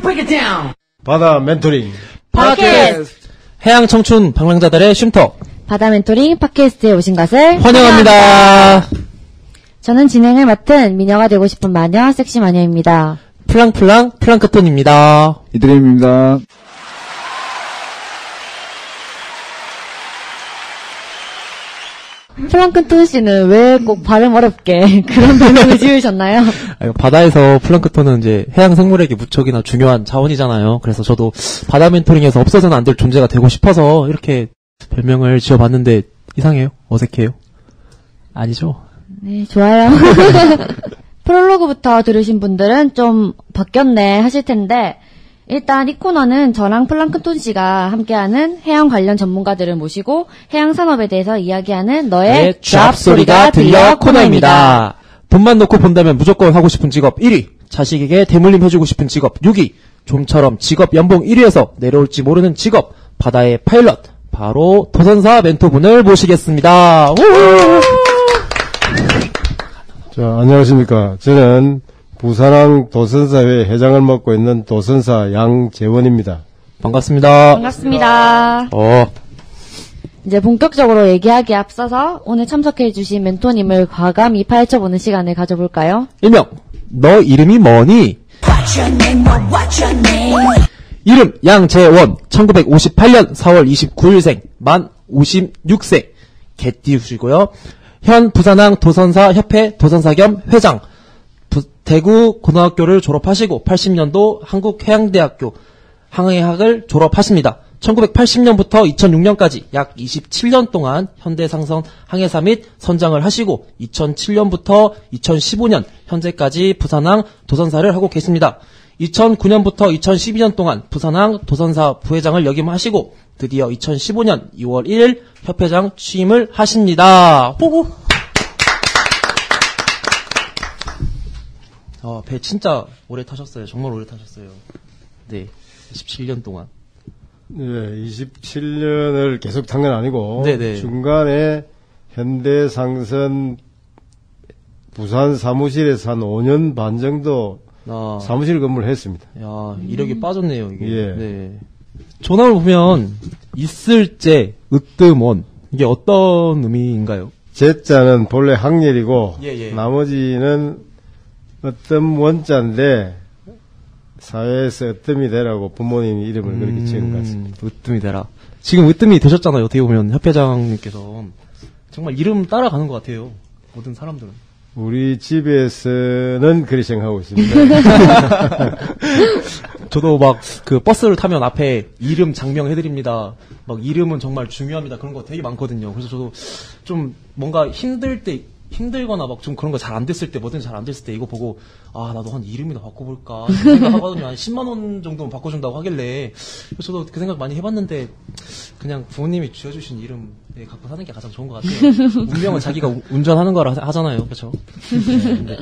break it down. 바다 멘토링 팟캐스트. 해양 청춘 방랑자들의 쉼터 바다 멘토링 팟캐스트에 오신 것을 환영합니다. 저는 진행을 맡은 미녀가 되고 싶은 마녀 섹시 마녀입니다. 플랑플랑 플랑크톤입니다. 이드림입니다. 플랑크톤 씨는 왜 꼭 발음 어렵게 그런 별명을 지으셨나요? 바다에서 플랑크톤은 이제 해양 생물에게 무척이나 중요한 자원이잖아요. 그래서 저도 바다 멘토링에서 없어서는 안 될 존재가 되고 싶어서 이렇게 별명을 지어봤는데 이상해요? 어색해요? 아니죠? 네, 좋아요. 프롤로그부터 들으신 분들은 좀 바뀌었네 하실 텐데 일단 이 코너는 저랑 플랑크톤 씨가 함께하는 해양 관련 전문가들을 모시고 해양 산업에 대해서 이야기하는 너의 드랍 소리가 들려 코너입니다. 돈만 놓고 본다면 무조건 하고 싶은 직업 1위, 자식에게 대물림 해주고 싶은 직업 6위, 좀처럼 직업 연봉 1위에서 내려올지 모르는 직업 바다의 파일럿, 바로 도선사 멘토분을 모시겠습니다. 자, 안녕하십니까. 저는 부산항 도선사회 회장을 맡고 있는 도선사 양재원입니다. 반갑습니다. 반갑습니다. 이제 본격적으로 얘기하기에 앞서서 오늘 참석해주신 멘토님을 과감히 파헤쳐보는 시간을 가져볼까요? 일명 너 이름이 뭐니? 이름 양재원, 1958년 4월 29일생, 만 56세, 개띠우시고요. 현 부산항 도선사 협회 도선사 겸 회장, 대구 고등학교를 졸업하시고 80년도 한국해양대학교 항해학을 졸업하십니다. 1980년부터 2006년까지 약 27년 동안 현대상선 항해사 및 선장을 하시고 2007년부터 2015년 현재까지 부산항 도선사를 하고 계십니다. 2009년부터 2012년 동안 부산항 도선사 부회장을 역임하시고 드디어 2015년 2월 1일 협회장 취임을 하십니다. 호호! 배 진짜 오래 타셨어요. 정말 오래 타셨어요. 네, 27년 동안. 네, 27년을 계속 탄 건 아니고 네네. 중간에 현대상선 부산 사무실에서 한 5년 반 정도 사무실 근무를 했습니다. 야, 이력이 빠졌네요, 이게. 예. 네. 조남을 보면 있을제, 으뜸원 이게 어떤 의미인가요? 제자는 본래 항렬이고 예. 나머지는 어떤 원자인데 사회에서 으뜸이 되라고 부모님이 이름을 그렇게 지은 것 같습니다. 으뜸이 되라. 지금 으뜸이 되셨잖아요. 어떻게 보면 협회장님께서 정말 이름 따라가는 것 같아요. 모든 사람들은. 우리 집에서는 그렇게 생각하고 있습니다. 저도 막 그 버스를 타면 앞에 이름 장명 해드립니다. 막 이름은 정말 중요합니다. 그런 거 되게 많거든요. 그래서 저도 좀 뭔가 힘들거나 막 좀 그런 거 잘 안 됐을 때, 뭐든 잘 안 됐을 때 이거 보고 아 나도 한 이름이나 바꿔볼까 생각하거든요. 한 10만 원 정도는 바꿔준다고 하길래 그래서 저도 그 생각 많이 해봤는데 그냥 부모님이 지어주신 이름 갖고 사는 게 가장 좋은 것 같아요. 운명은 자기가 운전하는 거라 하잖아요, 그렇죠? 네.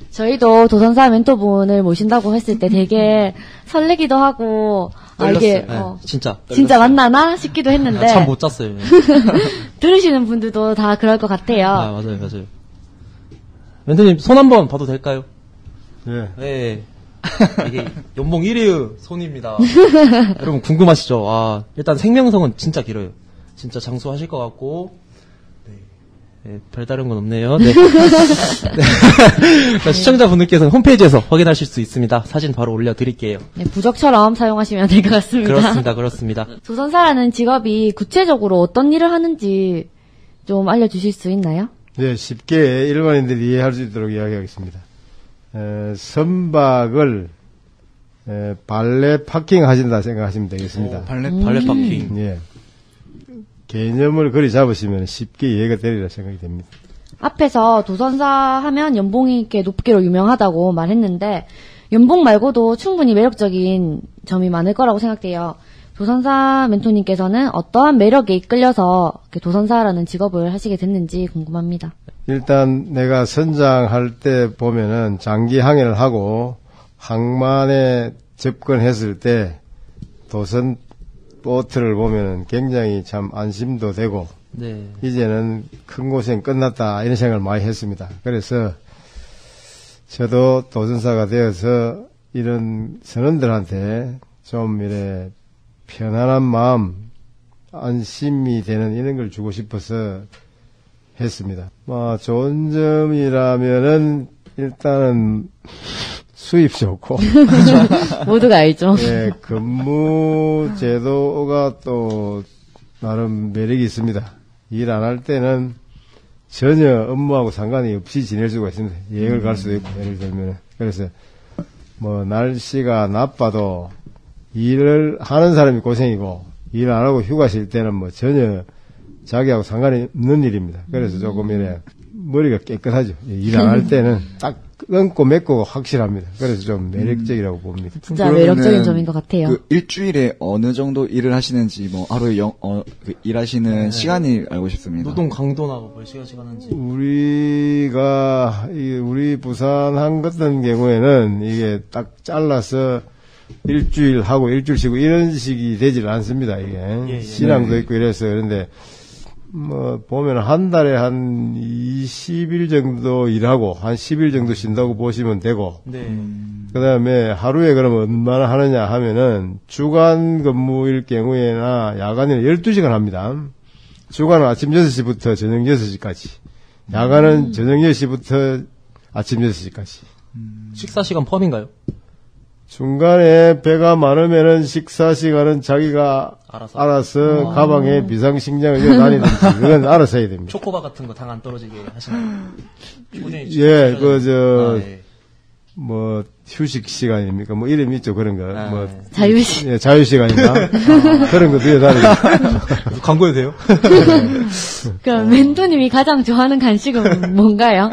저희도 도선사 멘토분을 모신다고 했을 때 되게 설레기도 하고 이게 네, 진짜 만나나 싶기도 했는데 참 못 잤어요. 들으시는 분들도 다 그럴 것 같아요. 아, 맞아요. 멘토님 손 한번 봐도 될까요? 예. 네. 이게 연봉 1위의 손입니다. 여러분 궁금하시죠? 아, 일단 생명성은 진짜 길어요. 진짜 장수하실 것 같고, 네, 별다른 건 없네요. 네. 네. 시청자분들께서는 홈페이지에서 확인하실 수 있습니다. 사진 바로 올려드릴게요. 네, 부적처럼 사용하시면 될 것 같습니다. 그렇습니다. 도선사라는 직업이 구체적으로 어떤 일을 하는지 좀 알려주실 수 있나요? 네, 쉽게 일반인들이 이해할 수 있도록 이야기하겠습니다. 선박을 발레 파킹 하신다 생각하시면 되겠습니다. 발레 파킹. 예. 개념을 그리 잡으시면 쉽게 이해가 되리라 생각이 됩니다. 앞에서 도선사 하면 연봉이 이렇게 높기로 유명하다고 말했는데 연봉 말고도 충분히 매력적인 점이 많을 거라고 생각돼요. 도선사 멘토님께서는 어떠한 매력에 이끌려서 도선사라는 직업을 하시게 됐는지 궁금합니다. 일단 내가 선장할 때 보면은 장기 항해를 하고 항만에 접근했을 때 도선 보트를 보면은 굉장히 참 안심도 되고 이제는 큰 고생 끝났다 이런 생각을 많이 했습니다. 그래서 저도 도전사가 되어서 이런 선원들한테 좀 이래 편안한 마음, 안심이 되는 이런 걸 주고 싶어서 했습니다. 좋은 점이라면은 일단은 수입 좋고 모두가 알죠. 예, 근무 제도가 또 나름 매력이 있습니다. 일 안 할 때는 전혀 업무하고 상관이 없이 지낼 수가 있습니다. 여행을 갈 수도 있고 예를 들면 그래서 날씨가 나빠도 일을 하는 사람이 고생이고 일 안 하고 휴가 쉴 때는 전혀 자기하고 상관이 없는 일입니다. 그래서 조금 이래 머리가 깨끗하죠. 일 안 할 때는 딱 끊고 맺고 확실합니다. 그래서 좀 매력적이라고 봅니다. 진짜 매력적인 점인 것 같아요. 그 일주일에 어느 정도 일을 하시는지 하루에 일하시는 시간이 알고 싶습니다. 노동 강도나 몇 시간씩 하는지. 우리 부산 한 같은 경우에는 이게 딱 잘라서 일주일 하고 일주일 쉬고 이런 식이 되질 않습니다. 이게 신앙도 있고 이래서 그런데 보면 한 달에 한 20일 정도 일하고 한 10일 정도 쉰다고 보시면 되고 그 다음에 하루에 그러면 얼마나 하느냐 하면은 주간 근무일 경우에나 야간에는 12시간 합니다. 주간은 아침 6시부터 저녁 6시까지 야간은 저녁 10시부터 아침 6시까지 식사 시간 포함인가요? 중간에 배가 많으면은 식사 시간은 자기가 알아서 가방에 비상식량을 이어 다니든지 그건 알아서 해야 됩니다. 초코바 같은 거 당 안 떨어지게 하시나요? 예, 휴식 시간입니까? 이름이 있죠, 그런 거. 자유시. 예, 자유시간인가? 그런 것도 이어 다니고. 광고해도 돼요? 그럼 멘토님이 가장 좋아하는 간식은 뭔가요?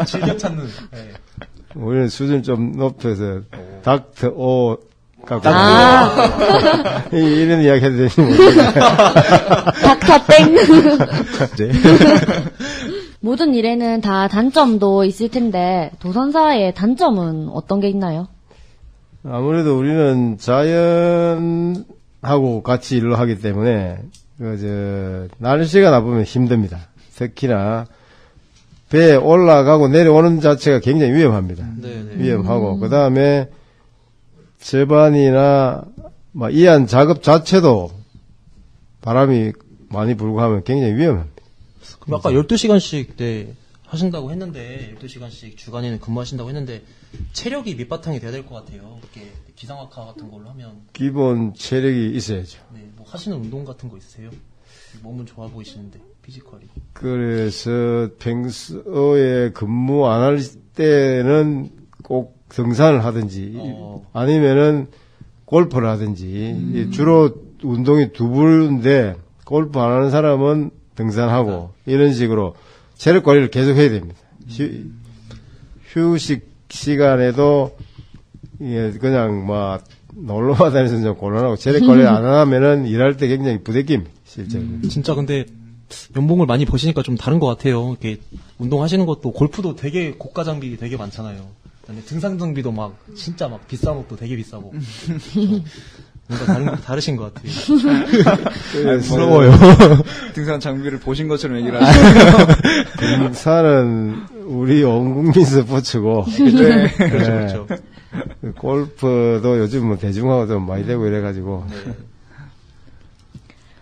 즐겨 찾는. 우리는 수준 좀 높여서 닥터 오 갖고 이런 이야기 해도 되지 닥터 땡. 모든 일에는 다 단점도 있을 텐데 도선사의 단점은 어떤 게 있나요? 아무래도 우리는 자연하고 같이 일을 하기 때문에 날씨가 나쁘면 힘듭니다. 특히나 배에 올라가고 내려오는 자체가 굉장히 위험합니다. 위험하고 그 다음에 저반이나 이한 작업 자체도 바람이 많이 불고 하면 굉장히 위험합니다. 그럼 아까 12시간씩 하신다고 했는데 12시간씩 주간에는 근무하신다고 했는데 체력이 밑바탕이 돼야 될 것 같아요. 이렇게 기상학과 같은 걸로 하면 기본 체력이 있어야죠. 네, 하시는 운동 같은 거 있으세요? 몸은 좋아 보이시는데 피지컬이. 그래서 평소에 근무 안 할 때는 꼭 등산을 하든지 아니면은 골프를 하든지 주로 운동이 두 부류인데 골프 안 하는 사람은 등산하고 이런 식으로 체력 관리를 계속 해야 됩니다. 휴식 시간에도 그냥 놀러와 다니면서 좀 곤란하고 체력 관리를 안 하면은 일할 때 굉장히 부대끼입니다. 실제로. 진짜 근데 연봉을 많이 버시니까 좀 다른 것 같아요. 이렇게 운동하시는 것도 골프도 되게 고가 장비 되게 많잖아요. 등산 장비도 진짜 비싼 옷도 되게 비싸고 뭔가 다르신 것 같아요. 부러워요. 등산 장비를 보신 것처럼 얘기를 하시네요. 등산은 우리 온 국민 스포츠고 네. 그렇죠. 골프도 요즘 대중화가 좀 많이 되고 이래가지고.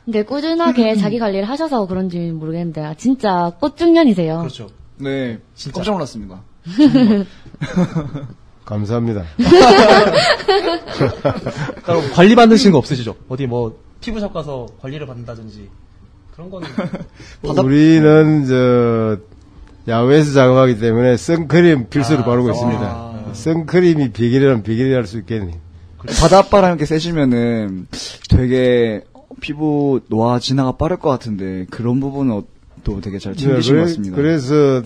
근데 꾸준하게 자기 관리를 하셔서 그런지 모르겠는데 진짜 꽃중년이세요. 그렇죠. 네, 진짜 깜짝 놀랐습니다. 감사합니다. 그럼 관리 받으신 거 없으시죠? 어디 피부샵 가서 관리를 받는다든지 그런 거는 우리는 야외에서 작업하기 때문에 선크림 필수로 바르고 있습니다. 선크림이 비결이랄 수 있겠네요. 바닷바람 이렇게 쐬시면은 되게 피부 노화 진화가 빠를 것 같은데 그런 부분은 또 되게 잘 챙기신 것 같습니다. 그래서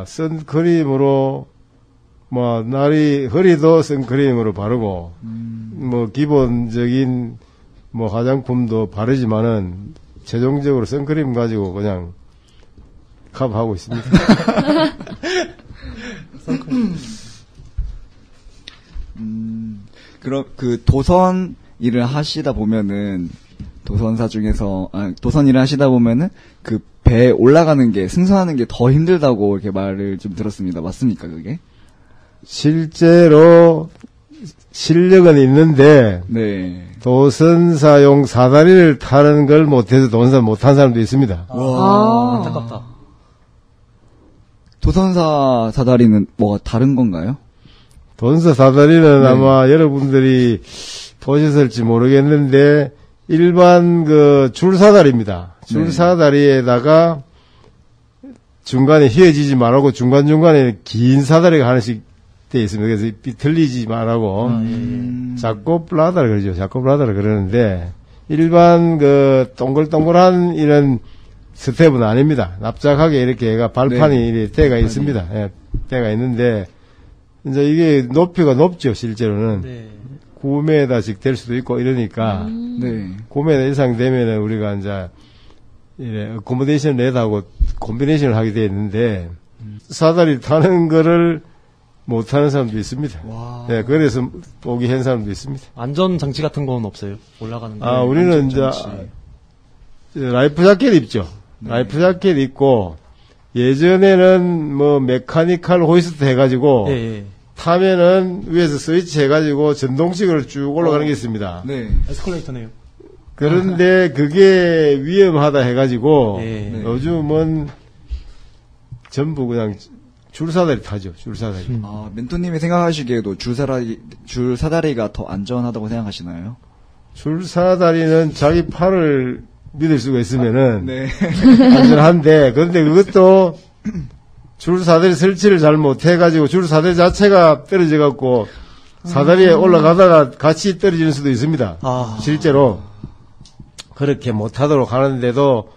선크림으로 허리도 선크림으로 바르고 기본적인 화장품도 바르지만은 최종적으로 선크림 가지고 그냥 커버하고 있습니다. 그럼 도선 일을 하시다 보면은 도선 일을 하시다 보면은 배에 올라가는 게, 승선하는 게 더 힘들다고 이렇게 말을 좀 들었습니다. 맞습니까, 그게? 실제로 실력은 있는데 네. 도선사용 사다리를 타는 걸 못해서 도선사 못한 사람도 있습니다. 아. 안타깝다. 도선사 사다리는 뭐가 다른 건가요? 도선사 사다리는 네. 아마 여러분들이 보셨을지 모르겠는데 일반 그 줄사다리입니다. 줄사다리에다가 중간에 휘어지지 말고 중간중간에 긴 사다리가 하나씩 돼 있습니다. 그래서 비틀리지 말고 자코블라다를 그러죠. 자코블라다를 그러는데 일반 그 동글동글한 이런 스텝은 아닙니다. 납작하게 이렇게 얘가 발판이 네. 이렇게 때가 있습니다. 예, 때가 있는데 이제 이게 높이가 높죠. 실제로는 네. 9m씩 될 수도 있고 이러니까 네. 9m 이상 되면은 우리가 이제 이래 어코모데이션 레드하고 콤비네이션을 하게 돼 있는데 사다리 타는 거를 못 타는 사람도 있습니다. 와. 네, 그래서 포기한 사람도 있습니다. 안전 장치 같은 건 없어요. 올라가는 거. 아, 우리는 이제 안전장치. 라이프 자켓 입죠. 라이프 자켓 입고 예전에는 뭐 메카니컬 호이스트 해가지고 예, 예. 타면은 위에서 스위치 해가지고 전동식으로 쭉 올라가는 게 있습니다. 네. 에스컬레이터네요. 그런데 그게 위험하다 해가지고 예. 네. 요즘은 전부 그냥 줄사다리 타죠. 줄사다리. 아, 멘토님이 생각하시기에도 줄사다리가 더 안전하다고 생각하시나요? 줄사다리는 자기 팔을 믿을 수가 있으면은 네. 안전한데 그런데 그것도 줄사다리 설치를 잘 못해가지고 줄사다리 자체가 떨어져갖고 사다리에 올라가다가 같이 떨어지는 수도 있습니다. 아. 실제로 그렇게 못하도록 하는데도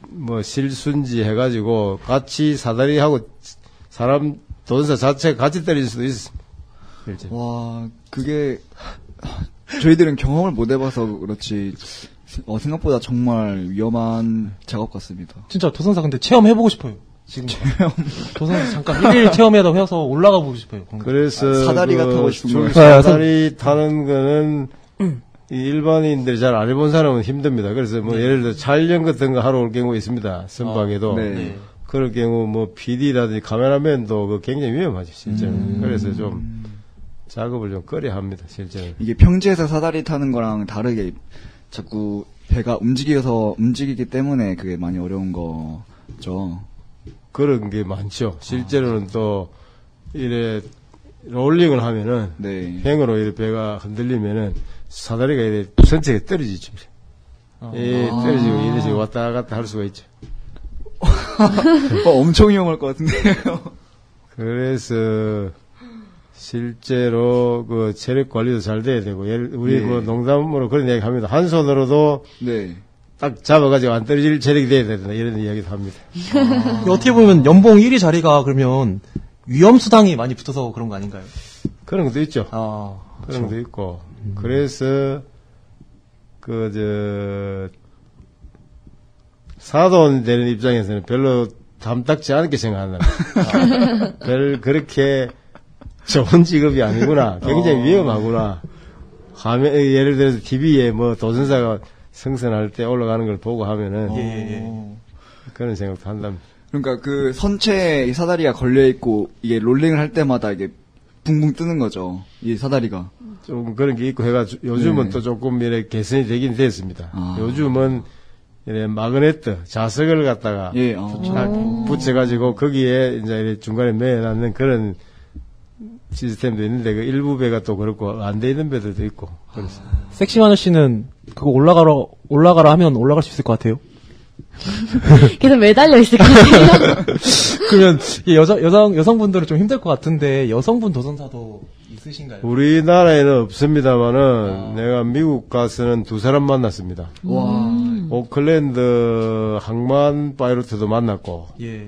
뭐 실순지 해가지고 같이 사다리하고 사람 도전사 자체가 같이 떨어질 수도 있습니다. 실제. 와, 그게 저희들은 경험을 못 해봐서 그렇지 생각보다 정말 위험한 작업 같습니다. 진짜 도선사 근데 체험해보고 싶어요. 지금. 도선사 잠깐 1일 체험에다 해서 올라가 보고 싶어요. 그래서 사다리가 타고 싶은 거예요. 사다리 타는 거는 이 일반인들이 잘 안 해본 사람은 힘듭니다. 그래서 뭐 예를 들어 촬영 같은 거 하러 올 경우 있습니다. 선박에도. 네. 그럴 경우 뭐 PD라든지 카메라맨도 그 굉장히 위험하죠, 실제로. 그래서 좀 작업을 좀 꺼려 합니다, 실제로. 이게 평지에서 사다리 타는 거랑 다르게 자꾸 배가 움직이기 때문에 그게 많이 어려운 거죠. 그런 게 많죠. 실제로는 또 이래 롤링을 하면은 네. 횡으로 이렇게 배가 흔들리면은 사다리가 이렇게 전체가 떨어지죠. 예, 떨어지고 이래서 왔다 갔다 할 수가 있죠. 엄청 위험할 것 같은데요. 그래서 실제로 그 체력 관리도 잘 돼야 되고 우리 예. 뭐 농담으로 그런 이야기 합니다. 한 손으로도 네. 딱 잡아가지고 안 떨어질 체력이 돼야 된다 이런 이야기도 합니다. 어떻게 보면 연봉 1위 자리가 그러면 위험수당이 많이 붙어서 그런 거 아닌가요? 그런 것도 있죠. 아, 그런 것도 있고. 그래서 사돈 되는 입장에서는 별로 담닥지 않게 생각한다. 별 그렇게 좋은 직업이 아니구나. 굉장히 위험하구나. 예를 들어서 TV에 뭐 도전사가 승선할 때 올라가는 걸 보고 하면은 그런 생각도 한답니다. 그러니까 그 선체에 이 사다리가 걸려있고 이게 롤링을 할 때마다 이게 붕붕 뜨는 거죠. 이 사다리가. 좀 그런 게 있고 해가지고 요즘은 네. 또 조금 이렇게 개선이 되긴 됐습니다. 아. 요즘은 이래 마그네트 자석을 갖다가 예, 딱 붙여가지고 거기에 이제 이렇게 중간에 매어놨는 그런 시스템도 있는데 그 일부 배가 또 그렇고 안 돼 있는 배들도 있고 그래서 섹시마누 씨는 그거 올라가라 하면 올라갈 수 있을 것 같아요. 계속 매달려 있을 것 같아요. 그러면 이 여성분들은 좀 힘들 것 같은데 여성분 도전사도 있으신가요? 우리나라에는 없습니다만은 내가 미국 가서는 두 사람 만났습니다. 와. 오클랜드 항만 파일럿도 만났고 예.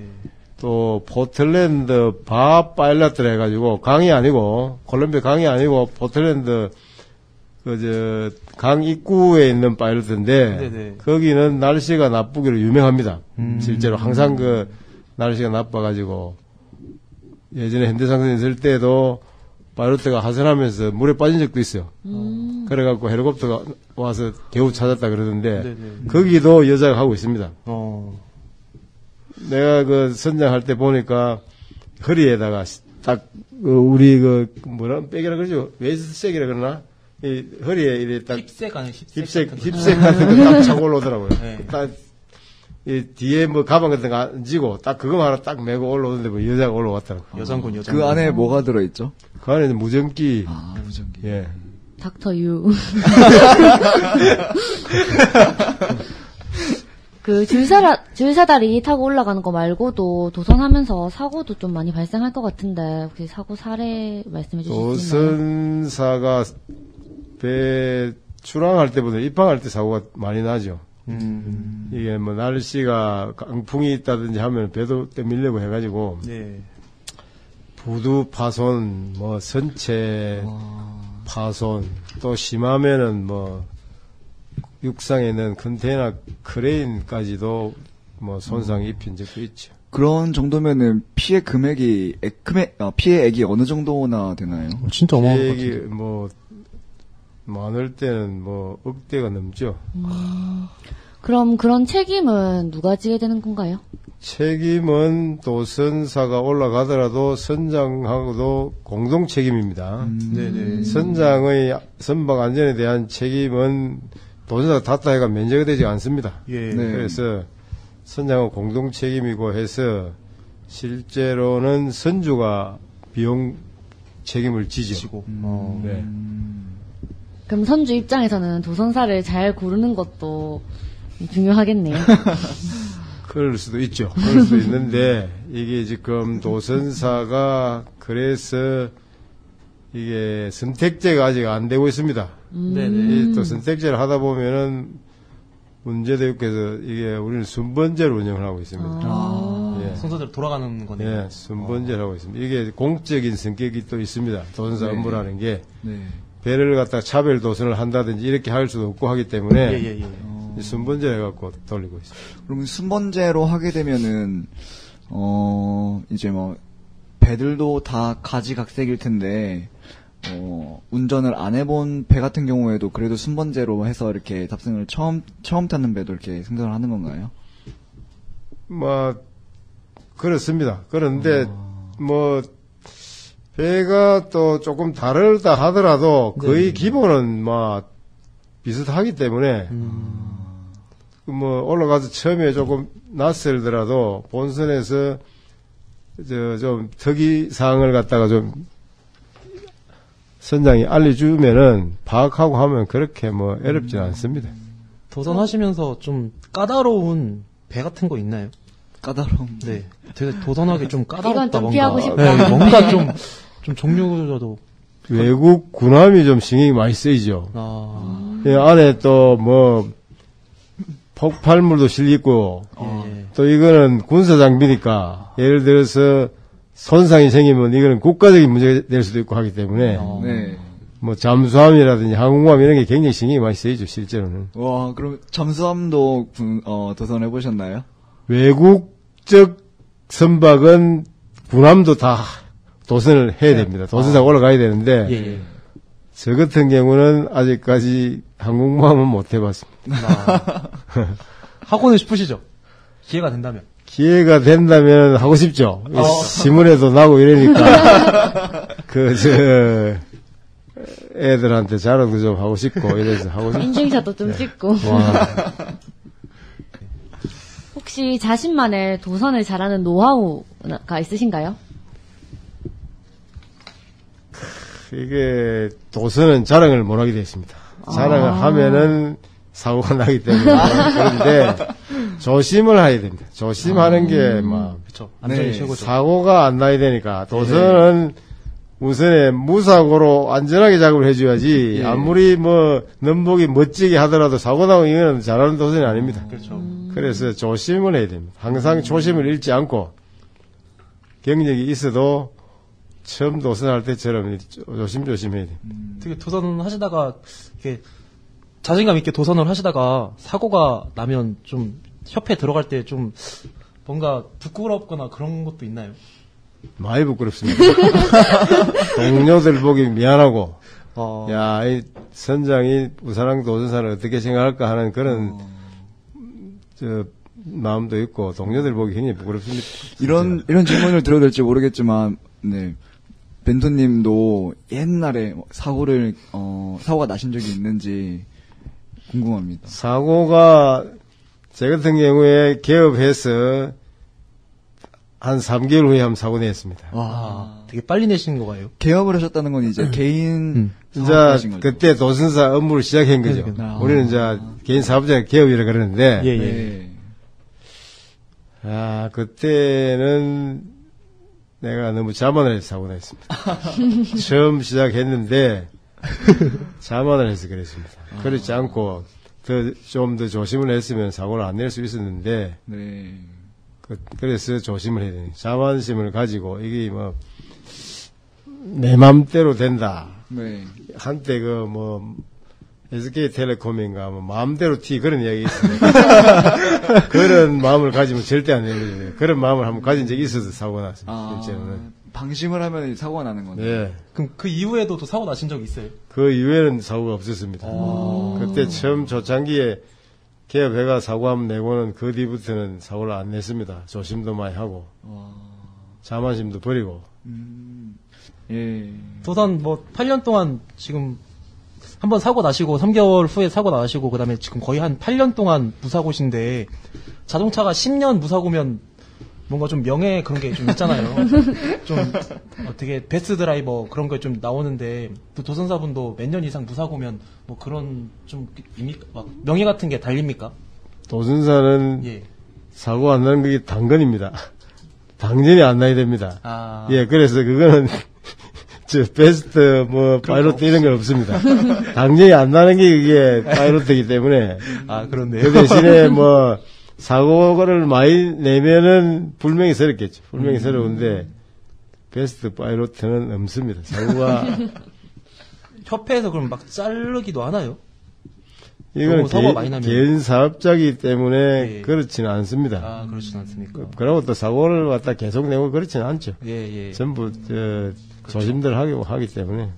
또 포틀랜드 바 파일럿들 해가지고 강이 아니고 콜롬비아 강이 아니고 포틀랜드 강 입구에 있는 파일럿인데 네네. 거기는 날씨가 나쁘기로 유명합니다. 실제로 항상 날씨가 나빠가지고 예전에 현대상선에 있을 때도 파일럿가 하선하면서 물에 빠진 적도 있어요. 그래갖고 헬리콥터가 와서 겨우 찾았다 그러던데 네네. 거기도 여자가 하고 있습니다. 어. 내가 그 선장할 때 보니까 허리에다가 딱 우리 뭐라 빼기라 그러죠? 웨이스트색이라 그러나? 이 허리에 이렇게 딱 힙색 아니에요? 힙색 같은 거 딱 차고 올라오더라고요. 네. 딱 이 뒤에 뭐 가방 같은 거 안 지고 딱 그거 하나 딱 메고 올라오는데 뭐 여자가 올라왔더라고요. 여장군. 그 안에 뭐가 들어있죠? 그 안에는 무전기. 무전기. 예. 닥터 유. 그 줄사다리 타고 올라가는 거 말고도 도선하면서 사고도 좀 많이 발생할 것 같은데 혹시 사고 사례 말씀해 주실 수 있나요? 도선사가 배 출항할 때보다 입항할 때 사고가 많이 나죠. 이게 뭐 날씨가 강풍이 있다든지 하면 배도 떠밀려고 해가지고 네. 부두 파손, 뭐 선체 파손, 또 심하면은 뭐 육상에 있는 컨테이너 크레인까지도 뭐 손상이 입힌 적도 있죠. 그런 정도면은 피해 금액이 피해액이 어느 정도나 되나요? 진짜 어마어마한 것 이게 같은데. 뭐 많을 때는 뭐 억대가 넘죠. 그럼 그런 책임은 누가 지게 되는 건가요? 책임은 도선사가 올라가더라도 선장하고도 공동 책임입니다. 네네. 선장의 선박 안전에 대한 책임은 도선사가 탔다 해가 면제가 되지 않습니다. 예. 네. 그래서 선장은 공동 책임이고 해서 실제로는 선주가 비용 책임을 지죠. 지고. 네. 그럼 선주 입장에서는 도선사를 잘 고르는 것도 중요하겠네요. 그럴 수도 있죠. 그럴 수도 있는데 이게 지금 도선사가 그래서 이게 선택제가 아직 안 되고 있습니다. 네네. 또 선택제를 하다 보면은 문제대표께서 이게 우리는 순번제로 운영을 하고 있습니다. 예. 순서대로 돌아가는 거네요. 예, 순번제를 하고 있습니다. 이게 공적인 성격이 또 있습니다. 도선사 네. 업무라는 게 네. 배를 갖다 차별 도선을 한다든지 이렇게 할 수도 없고 하기 때문에 예. 순번제 해갖고 돌리고 있습니다. 그러면 순번제로 하게 되면은 이제 뭐 배들도 다 가지각색일 텐데 운전을 안 해본 배 같은 경우에도 그래도 순번제로 해서 이렇게 탑승을 처음 타는 배도 이렇게 승선을 하는 건가요? 뭐 그렇습니다. 그런데 뭐 배가 또 조금 다르다 하더라도 거의 기본은 뭐 비슷하기 때문에 뭐 올라가서 처음에 조금 낯설더라도 본선에서 좀 특이 사항을 갖다가 좀 선장이 알려주면은 파악하고 하면 그렇게 뭐 어렵지는 않습니다. 도선하시면서 좀 까다로운 배 같은 거 있나요? 까다로움. 네. 되게 도선하기 좀 까다롭다. 이건 좀 뭔가. 피하고 싶다. 네, 뭔가 좀 종류도. 외국 군함이 좀 신경이 많이 쓰이죠. 이 안에 또 뭐 폭발물도 실리고 예. 또 이거는 군사 장비니까 예를 들어서 손상이 생기면 이거는 국가적인 문제가 될 수도 있고 하기 때문에 네. 뭐 잠수함이라든지 항공모함 이런 게 굉장히 신경이 많이 쓰이죠 실제로는. 와, 그럼 잠수함도 도선해 보셨나요? 외국적 선박은 군함도 다 도선을 해야 됩니다. 도선상 올라가야 되는데 예. 저 같은 경우는 아직까지 항공모함은 못 해봤습니다. 하고는 싶으시죠? 기회가 된다면. 기회가 된다면 하고 싶죠. 신문에도 나고 이러니까 애들한테 자랑도 좀 하고 싶고 이래서 하고 싶죠. 인증샷도 좀 찍고. 와. 혹시 자신만의 도선을 잘하는 노하우가 있으신가요? 이게 도선은 자랑을 못하게 됐습니다. 자랑을 하면은 사고가 나기 때문에 그런데 조심을 해야 됩니다. 조심하는 게 막 그쵸. 안전이 네. 최고죠. 사고가 안 나야 되니까 도선은 우선에 무사고로 안전하게 작업을 해줘야지 아무리 뭐 넘복이 멋지게 하더라도 사고 나고 이거는 잘하는 도선이 아닙니다. 그렇죠. 그래서 조심을 해야 됩니다. 항상 조심을 잃지 않고 경력이 있어도 처음 도선할 때처럼 조심조심 해야 됩니다. 되게 도선 하시다가 이렇게 자신감 있게 도선을 하시다가 사고가 나면 좀 협회 들어갈 때 좀 뭔가 부끄럽거나 그런 것도 있나요? 많이 부끄럽습니다. 동료들 보기 미안하고, 야, 이 선장이 부사랑 도전사를 어떻게 생각할까 하는 그런, 마음도 있고, 동료들 보기 굉장히 부끄럽습니다. 이런 질문을 드려도 될지 모르겠지만, 네. 벤토님도 옛날에 사고가 나신 적이 있는지 궁금합니다. 사고가, 제 같은 경우에 개업해서 한 3개월 후에 한번 사고 냈습니다. 와, 되게 빨리 내시는 거 봐요. 개업을 하셨다는 건 이제 개인 이제 사업하신 거죠? 그때 도선사 업무를 시작한 거죠. 우리는 이제 개인 사업자 개업이라 그러는데, 예, 예. 네. 그때는 내가 너무 자만을 해서 사고 났습니다. 처음 시작했는데, 자만을 해서 그랬습니다. 그렇지 않고, 좀 더 조심을 했으면 사고를 안 낼 수 있었는데, 네. 그래서 조심을 해야 되니. 자만심을 가지고, 이게 내 맘대로 된다. 네. 한때 SK텔레콤인가, 마음대로 그런 이야기 있어요. 그런 마음을 가지면 절대 안 되거든요. 그런 마음을 한번 가진 적이 있어서 사고가 났습니다. 실제로는. 방심을 하면 사고가 나는 거네요. 네. 그럼 그 이후에도 또 사고 나신 적 있어요? 그 이후에는 사고가 없었습니다. 그때 처음 초창기에 개업해가 사고 한번 내고는 그 뒤부터는 사고를 안 냈습니다. 조심도 많이 하고, 자만심도 버리고. 예. 도산 8년 동안 지금 한번 사고 나시고 3개월 후에 사고 나시고 그다음에 지금 거의 한 8년 동안 무사고신데 자동차가 10년 무사고면 뭔가 좀 명예 그런 게 좀 있잖아요. 좀 어떻게 베스트 드라이버 그런 거 좀 나오는데 또 도선사분도 몇 년 이상 무사고면 뭐 그런 좀 막 명예 같은 게 달립니까? 도선사는 예. 사고 안 나는 게 당근입니다. 당연히 안 나야 됩니다. 예, 그래서 그거는 베스트 파이로트 이런 건 없습니다. 당연히 안 나는 게 그게 파이로트이기 때문에. 그렇네요. 그 대신에 사고를 많이 내면은 불명예스럽겠죠. 불명예스러운데 베스트 파이로트는 없습니다. 사고가. 협회에서 그럼 막 자르기도 하나요? 이건 사고가 많이 나면. 개인 사업자이기 때문에 그렇지는 않습니다. 그렇지는 않습니까? 그리고 또 사고를 갖다 계속 내고 그렇지는 않죠. 예. 전부 조심들 하기 때문에.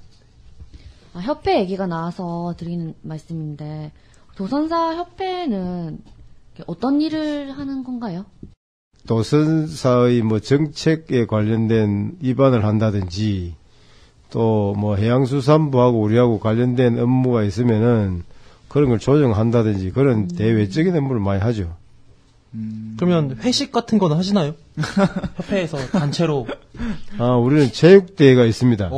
협회 얘기가 나와서 드리는 말씀인데 도선사 협회는 어떤 일을 하는 건가요? 도선사의 정책에 관련된 입안을 한다든지 또 해양수산부하고 우리하고 관련된 업무가 있으면은 그런 걸 조정한다든지 그런 대외적인 업무를 많이 하죠. 그러면 회식 같은 거는 하시나요? 협회에서 단체로. 우리는 체육대회가 있습니다.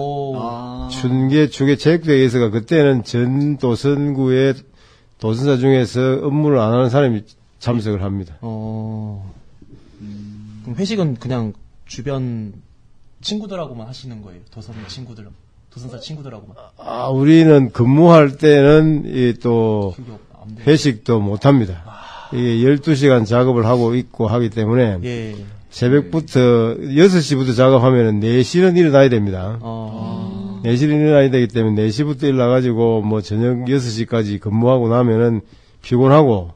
춘계 축의 체육대회에서가 그때는 전 도선구의 도선사 중에서 업무를 안 하는 사람이 참석을 합니다. 그럼 회식은 그냥 주변 친구들하고만 하시는 거예요? 도선사 친구들하고만? 우리는 근무할 때는 또 회식도 못 합니다. 이게 12시간 작업을 하고 있고 하기 때문에 새벽부터 6시부터 작업하면은 4시는 일어나야 됩니다. 4시는 일어나야 되기 때문에 4시부터 일어나가지고 저녁 6시까지 근무하고 나면은 피곤하고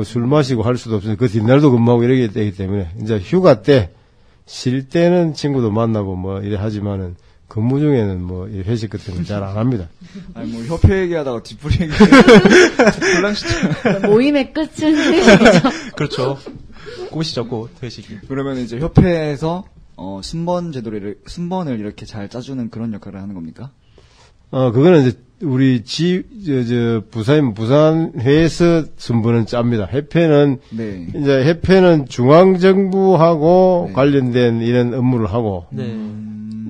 술 마시고 할 수도 없어요. 그 뒷날도 근무하고 이러게 되기 때문에 이제 휴가 때 쉴 때는 친구도 만나고 이래 하지만은 근무 중에는 회식 같은 거 잘 안 합니다. 아니 협회 얘기하다가 뒷풀이 얘기 혼란시죠. 모임의 끝은 회식이죠. 그렇죠. 꽃이죠, 꽃 회식이. 그러면 이제 협회에서 순번을 이렇게 잘 짜주는 그런 역할을 하는 겁니까? 그거는 이제 우리 부산회에서 순번은 짭니다. 협회는 이제 협회는 중앙정부하고 관련된 이런 업무를 하고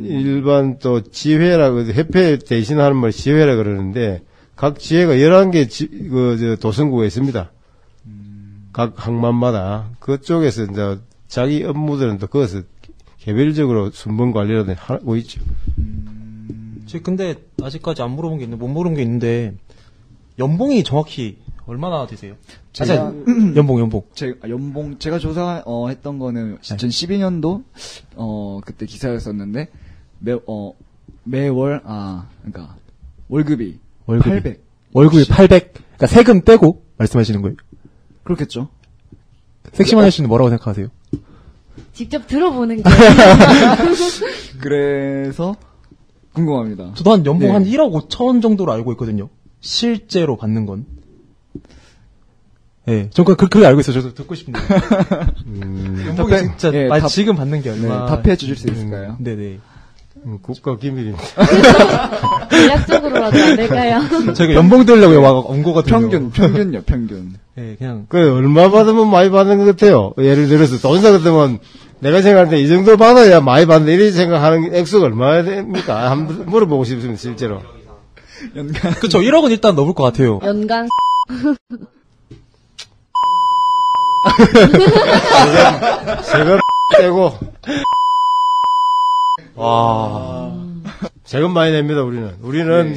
일반 또 지회라 협회 대신하는 말 지회라 그러는데 각 지회가 11개 도선구가 있습니다. 각 항만마다 그쪽에서 이제 자기 업무들은 또 거기서 개별적으로 순번 관리를 하고 있죠. 근데 아직까지 못 물어본 게 있는데 연봉이 정확히 얼마나 되세요? 연봉. 제가 조사했던 거는 2012년도 그때 기사였었는데 매월 그러니까 월급이 800. 월급이 800. 그러니까 세금 빼고 말씀하시는 거예요? 그렇겠죠. 섹시만 씨는 뭐라고 생각하세요? 직접 들어보는 게. 그래서 궁금합니다. 저도 한 연봉 예. 한 1억 5천 정도로 알고 있거든요. 실제로 받는 건. 예, 전 그렇게 알고 있어요. 저도 듣고 싶네요. 연봉이 답변- 진짜 예, 답- 지금 받는 게 네, 얼마? 답해 주실 수 있을까요? 네네. 국가 기밀입니다. 전략적으로라도 안 될까요? 저희가 연봉 들려고 온 거거든요. 평균요, 평균. 예, 그냥 그 얼마 받으면 많이 받는 것 같아요. 예를 들어서 돈사 같으면 내가 생각할 때 이 정도 받아야 많이 받는다 이렇게 생각하는 액수가 얼마나 됩니까? 한번 물어보고 싶습니다. 실제로. 연간. 그쵸. 1억은 일단 넘을 것 같아요. 연간 세금 떼고 와. 세금 많이 냅니다. 우리는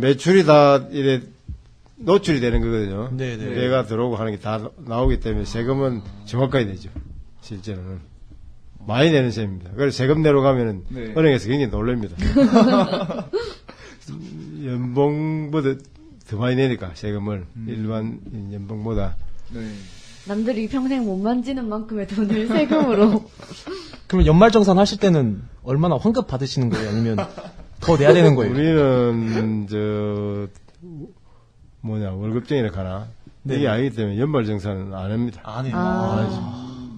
매출이 다 이래 노출이 되는 거거든요. 네네. 배가 들어오고 하는 게 다 나오기 때문에 세금은 정확하게 내죠. 실제로는 많이 내는 셈입니다. 그래서 세금 내러 가면은 네. 은행에서 굉장히 놀랍니다. 연봉보다 더 많이 내니까 세금을 일반 연봉보다. 네. 남들이 평생 못 만지는 만큼의 돈을 세금으로. 그러면 연말정산 하실 때는 얼마나 환급 받으시는 거예요? 아니면 더 내야 되는 거예요? 우리는 월급쟁이라 가나 네. 이게 아니기 때문에 연말정산은 안 합니다. 안 해요.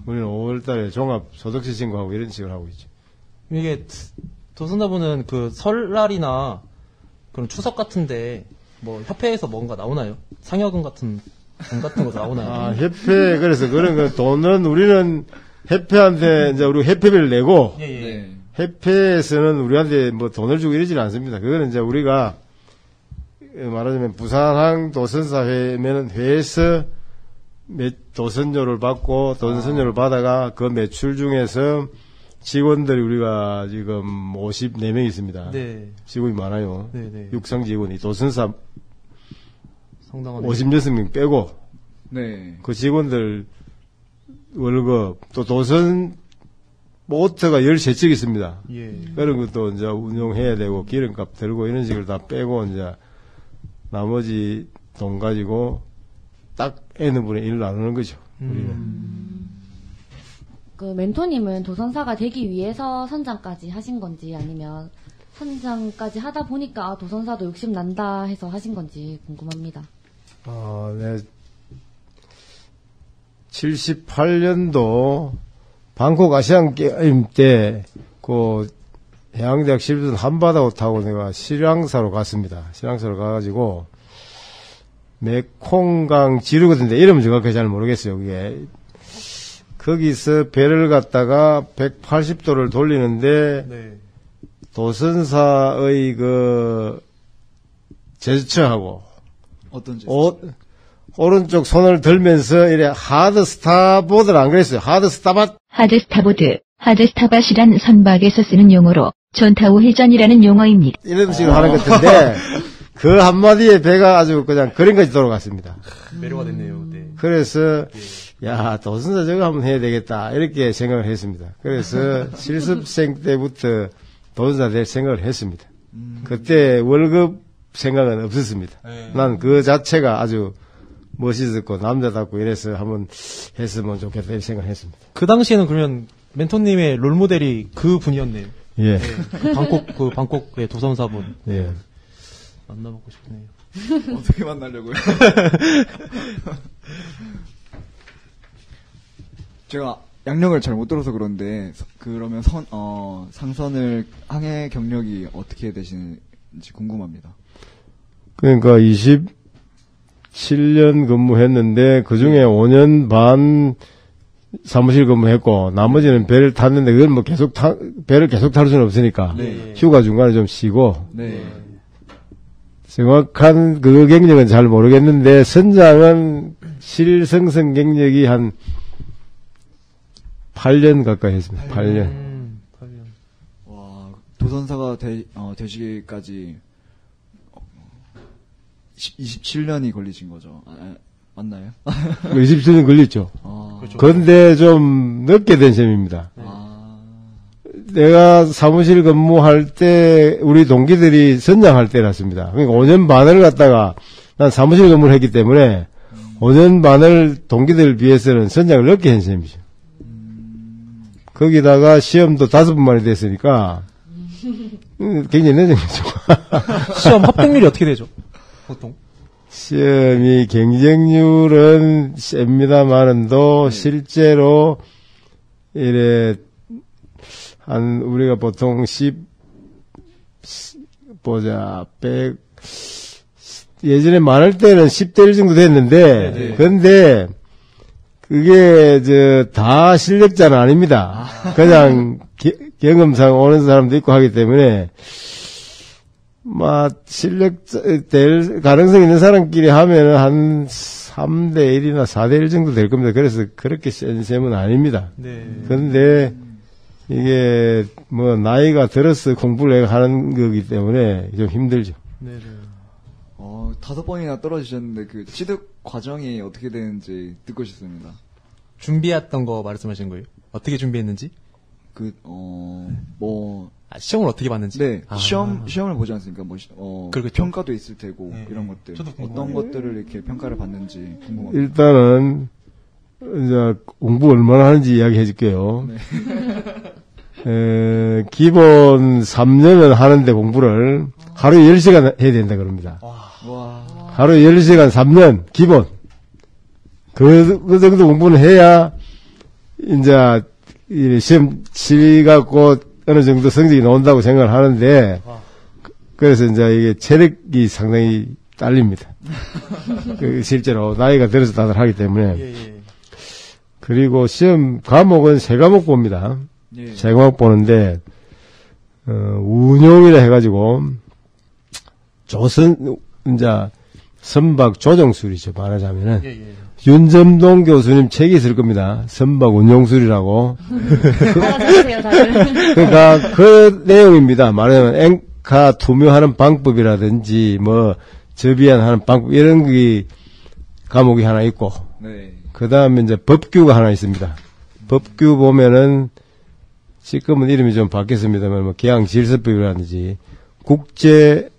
우리는 5월달에 종합소득세 신고하고 이런 식으로 하고 있죠. 이게 도선다분은 그 설날이나 그런 추석 같은데 뭐 협회에서 뭔가 나오나요? 상여금 같은 돈 같은 거 나오나요? 협회 그래서 그런 거 돈은 우리는 협회한테 이제 우리 협회비를 내고 예, 예. 네. 협회에서는 우리한테 뭐 돈을 주고 이러지는 않습니다. 그거는 이제 우리가 말하자면 부산항 도선사회면은 회에서 도선료를 받고 도선료를 받아가 그 매출 중에서 직원들이 우리가 지금 54명 있습니다. 네. 직원이 많아요. 네, 네. 육상 직원이 도선사 상당한 56명 빼고 네. 그 직원들 월급 또 도선 모터가 13척 있습니다. 예. 그런 것도 이제 운용해야 되고 기름값 들고 이런 식으로 다 빼고 이제 나머지 돈 가지고 딱 N분의 1 나누는 거죠. 우리는. 그 멘토님은 도선사가 되기 위해서 선장까지 하신 건지 아니면 선장까지 하다 보니까 도선사도 욕심 난다 해서 하신 건지 궁금합니다. 네. 78년도 방콕 아시안 게임 때 그 해양대학 실습 한바다호 타고 내가 실향사로 갔습니다. 실향사로 가가지고 메콩강 지르거든요. 이름은 정확하게 잘 모르겠어요. 그게 거기서 배를 갖다가 180도를 돌리는데 네. 도선사의 그 제스처하고 어떤 지 오른쪽 손을 들면서 이래 하드 스타보드를 안 그랬어요. 하드 스타밭. 하드스타보드, 하드스타밭이란 선박에서 쓰는 용어로 전타우 해전이라는 용어입니다. 이런 식으로 하는 것 같은데 그 한마디에 배가 아주 그냥 그림까지 돌아갔습니다. 매료가 됐네요. 네. 그래서 야 도선사 저거 한번 해야 되겠다 이렇게 생각을 했습니다. 그래서 실습생 때부터 도선사 될 생각을 했습니다. 그때 월급 생각은 없었습니다. 네. 난 그 자체가 아주 멋있었고 남자답고 이래서 한번 했으면 좋겠다 이렇게 생각을 했습니다. 그 당시에는 그러면 멘토님의 롤모델이 그 분이었네요. 예. 네. 그 방콕의 도선사분. 예. 만나보고 싶네요. 어떻게 만나려고요? 제가 양력을 잘 못 들어서 그런데 그러면 상선을 항해 경력이 어떻게 되시는지 궁금합니다. 그러니까 27년 근무했는데 그 중에 5년 반 사무실 근무했고 나머지는 배를 탔는데 그걸 뭐 배를 계속 탈 수는 없으니까 네. 휴가 중간에 좀 쉬고 네. 정확한 그 경력은 잘 모르겠는데 선장은 실성성 경력이 한 8년 가까이 했습니다. 8년. 8년. 와, 도선사가 되시기까지 27년이 걸리신 거죠. 맞나요? 27년 걸렸죠. 그렇죠. 그런데 좀 늦게 된 셈입니다. 내가 사무실 근무할 때 우리 동기들이 선장할 때였습니다. 그러니까 5년 반을 갖다가 난 사무실 근무를 했기 때문에 5년 반을 동기들을 비해서는 선장을 늦게 한 셈이죠. 거기다가 시험도 5번 만에 됐으니까 굉장히 늦은 거죠. 시험 합격률이 어떻게 되죠? 보통? 시험이 경쟁률은 셉니다만은도 실제로 이래 한 우리가 보통 100 예전에 많을 때는 10대 1 정도 됐는데 근데 그게 다 실력자는 아닙니다. 그냥 경험상 오는 사람도 있고 하기 때문에 실력 될 가능성 있는 사람끼리 하면은 한 3대 1이나 4대 1 정도 될 겁니다. 그래서 그렇게 센 셈은 아닙니다. 네. 근데 이게 나이가 들어서 공부를 하는 거기 때문에 좀 힘들죠. 네. 5번이나 떨어지셨는데 그 취득 과정이 어떻게 되는지 듣고 싶습니다. 준비했던 거 말씀하시는 거예요? 어떻게 준비했는지? 시험을 어떻게 봤는지? 네, 시험을 보지 않습니까? 그렇겠죠. 평가도 있을 테고, 이런 것들. 어떤 것들을 이렇게 평가를 받는지 궁금합니다. 일단은, 이제, 공부 얼마나 하는지 이야기 해줄게요. 네. 기본 3년은 하는데 공부를 하루 10시간 해야 된다 그럽니다. 와. 하루 10시간 3년, 기본. 그 정도 공부는 해야, 이제, 시험 치갖고 어느 정도 성적이 나온다고 생각을 하는데, 그래서 이제 이게 체력이 상당히 딸립니다. 실제로 나이가 들어서 다들 하기 때문에. 그리고 시험 과목은 3과목 봅니다. 3과목 보는데, 운용이라 해가지고, 선박 조정술이죠, 말하자면은. 윤점동 교수님 책이 있을 겁니다. 선박 운용술이라고. 알아주세요, 다들. 그러니까 그 내용입니다. 말하자면 앵카 투명하는 방법이라든지 접이하는 방법 이런 게 과목이 하나 있고. 네. 그다음에 이제 법규가 하나 있습니다. 법규 보면은 지금은 이름이 좀 바뀌었습니다만 기항질서법이라든지 국제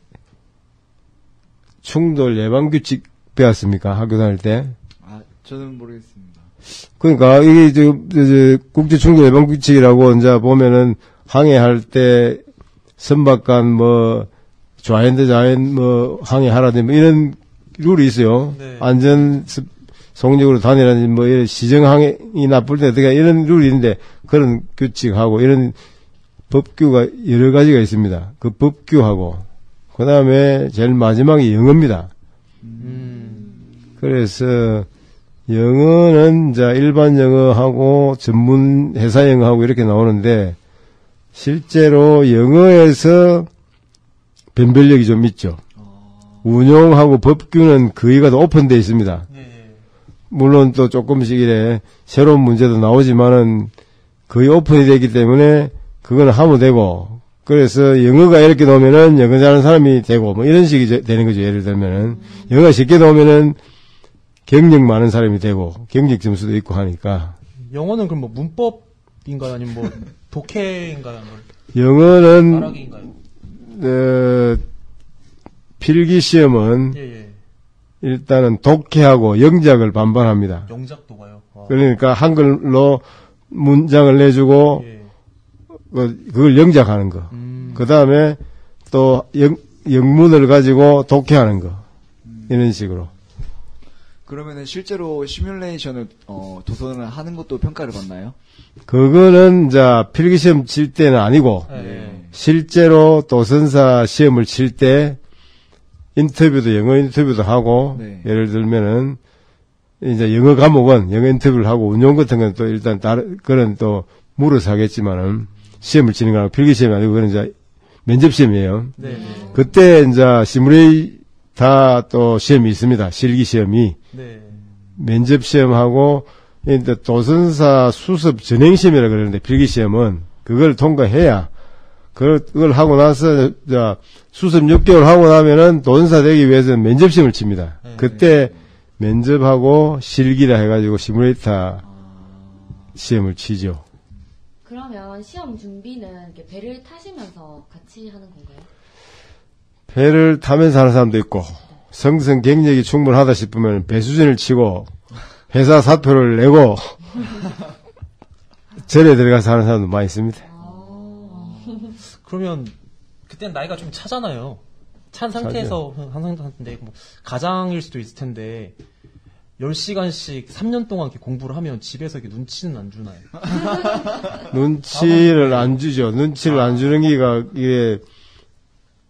충돌 예방 규칙 배웠습니까? 학교 다닐 때? 저는 모르겠습니다. 그러니까 이게 국제 충돌 예방 규칙이라고 이제 보면은 항해할 때 선박 간 좌현 대 좌현 항해하라든지 이런 룰이 있어요. 네. 안전 속력으로 다니라든지 이런 시정 항해이 나쁠 때 어떻게 이런 룰이 있는데 그런 규칙하고 이런 법규가 여러 가지가 있습니다. 그 법규하고 그다음에 제일 마지막이 영어입니다. 그래서 영어는 이제 일반 영어하고 전문 회사 영어하고 이렇게 나오는데 실제로 영어에서 변별력이 좀 있죠. 운용하고 법규는 거의가 다 오픈되어 있습니다. 물론 또 조금씩 이래 새로운 문제도 나오지만은 거의 오픈이 되기 때문에 그거는 하면 되고 그래서 영어가 이렇게 나오면은 영어 잘하는 사람이 되고 이런 식이 되는 거죠. 예를 들면은 영어가 쉽게 나오면은 경력 많은 사람이 되고 경력 점수도 있고 하니까. 영어는 그럼 문법인가요? 아니면 독해인가요? 영어는 말하기인가요? 필기 시험은 일단은 독해하고 영작을 반반합니다. 영작도 봐요. 그러니까 한글로 문장을 내주고 그걸 영작하는 거. 그 다음에 또 영문을 가지고 독해하는 거. 이런 식으로. 그러면은 실제로 시뮬레이션을 도전을 하는 것도 평가를 받나요? 그거는 이제 필기시험 칠 때는 아니고 실제로 도전사 시험을 칠 때 인터뷰도 영어 인터뷰도 하고 예를 들면은 이제 영어 과목은 영어 인터뷰를 하고 운용 같은 건 또 일단 그런 또 물어서 하겠지만은 시험을 치는 거랑 필기시험이 아니고 그건 이제 면접시험이에요. 그때 이제 시뮬레이터 또 시험이 있습니다. 실기시험이. 면접시험하고 이제 도전사 수습 전행시험이라 그러는데 필기시험은 그걸 통과해야 그걸 하고 나서 수습 6개월 하고 나면은 도전사 되기 위해서는 면접시험을 칩니다. 그때 면접하고 실기라 해가지고 시뮬레이터 시험을 치죠. 그러면 시험 준비는 이렇게 배를 타시면서 같이 하는 건가요? 배를 타면서 하는 사람도 있고 성성 경력이 충분하다 싶으면 배수진을 치고 회사 사표를 내고 절에 들어가서 하는 사람도 많이 있습니다. 그러면 그때는 나이가 좀 차잖아요. 찬 상태에서 한 상태인데 뭐 가장일 수도 있을 텐데 10시간씩 3년 동안 이렇게 공부를 하면 집에서 이렇게 눈치는 안 주나요? 눈치를 안 주죠. 눈치를 안 주는 게가 이게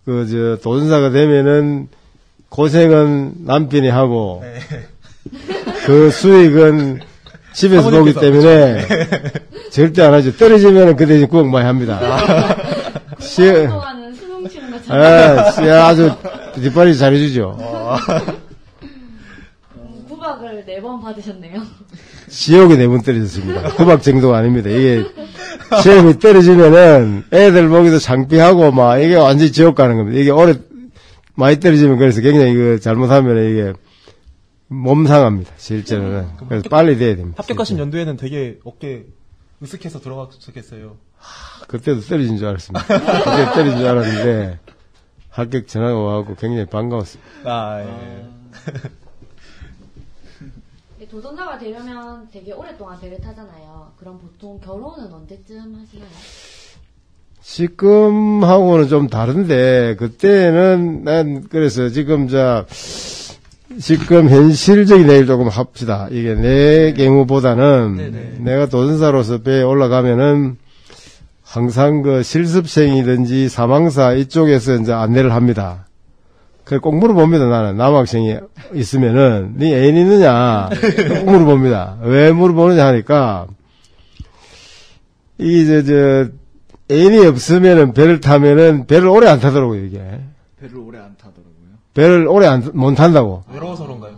도전사가 되면은 고생은 남편이 하고 그 수익은 집에서 보기 때문에 절대 안 하죠. 떨어지면은 그 대신 구억 많이 합니다. 동안은 수능 치는 것처럼. 아주 뒷발이 잘해주죠. 구박을 4번 받으셨네요. 지옥에 4번 떨어졌습니다. 구박 정도가 아닙니다. 이게 시험이 떨어지면은 애들 보기도 창피하고 막 이게 완전히 지옥 가는 겁니다. 이게 오래 많이 떨어지면 그래서 굉장히 이거 잘못하면 이게 몸 상합니다. 실제로는. 그래서 빨리 돼야 됩니다. 합격하신 연도에는 되게 어깨 으쓱해서 들어갔었겠어요. 그때도 떨어진 줄 알았습니다. 그때 떨어진 줄 알았는데 합격 전화가 와갖고 굉장히 반가웠습니다. 도전자가 되려면 되게 오랫동안 배를 타잖아요. 그럼 보통 결혼은 언제쯤 하시나요? 지금하고는 좀 다른데 그때는 난 그래서 지금 현실적인 얘기를 조금 합시다. 이게 내 경우보다는 내가 도전사로서 배에 올라가면은 항상 그 실습생이든지 사망사 이쪽에서 이제 안내를 합니다. 꼭 물어봅니다. 나는 남학생이 있으면은 네 애인 있느냐 꼭 물어봅니다. 왜 물어보느냐 하니까 이게 애인이 없으면은 배를 타면은 배를 오래 안 타더라고요. 이게 배를 오래 안 타더라고요. 배를 오래 못 탄다고. 외로워서 그런가요?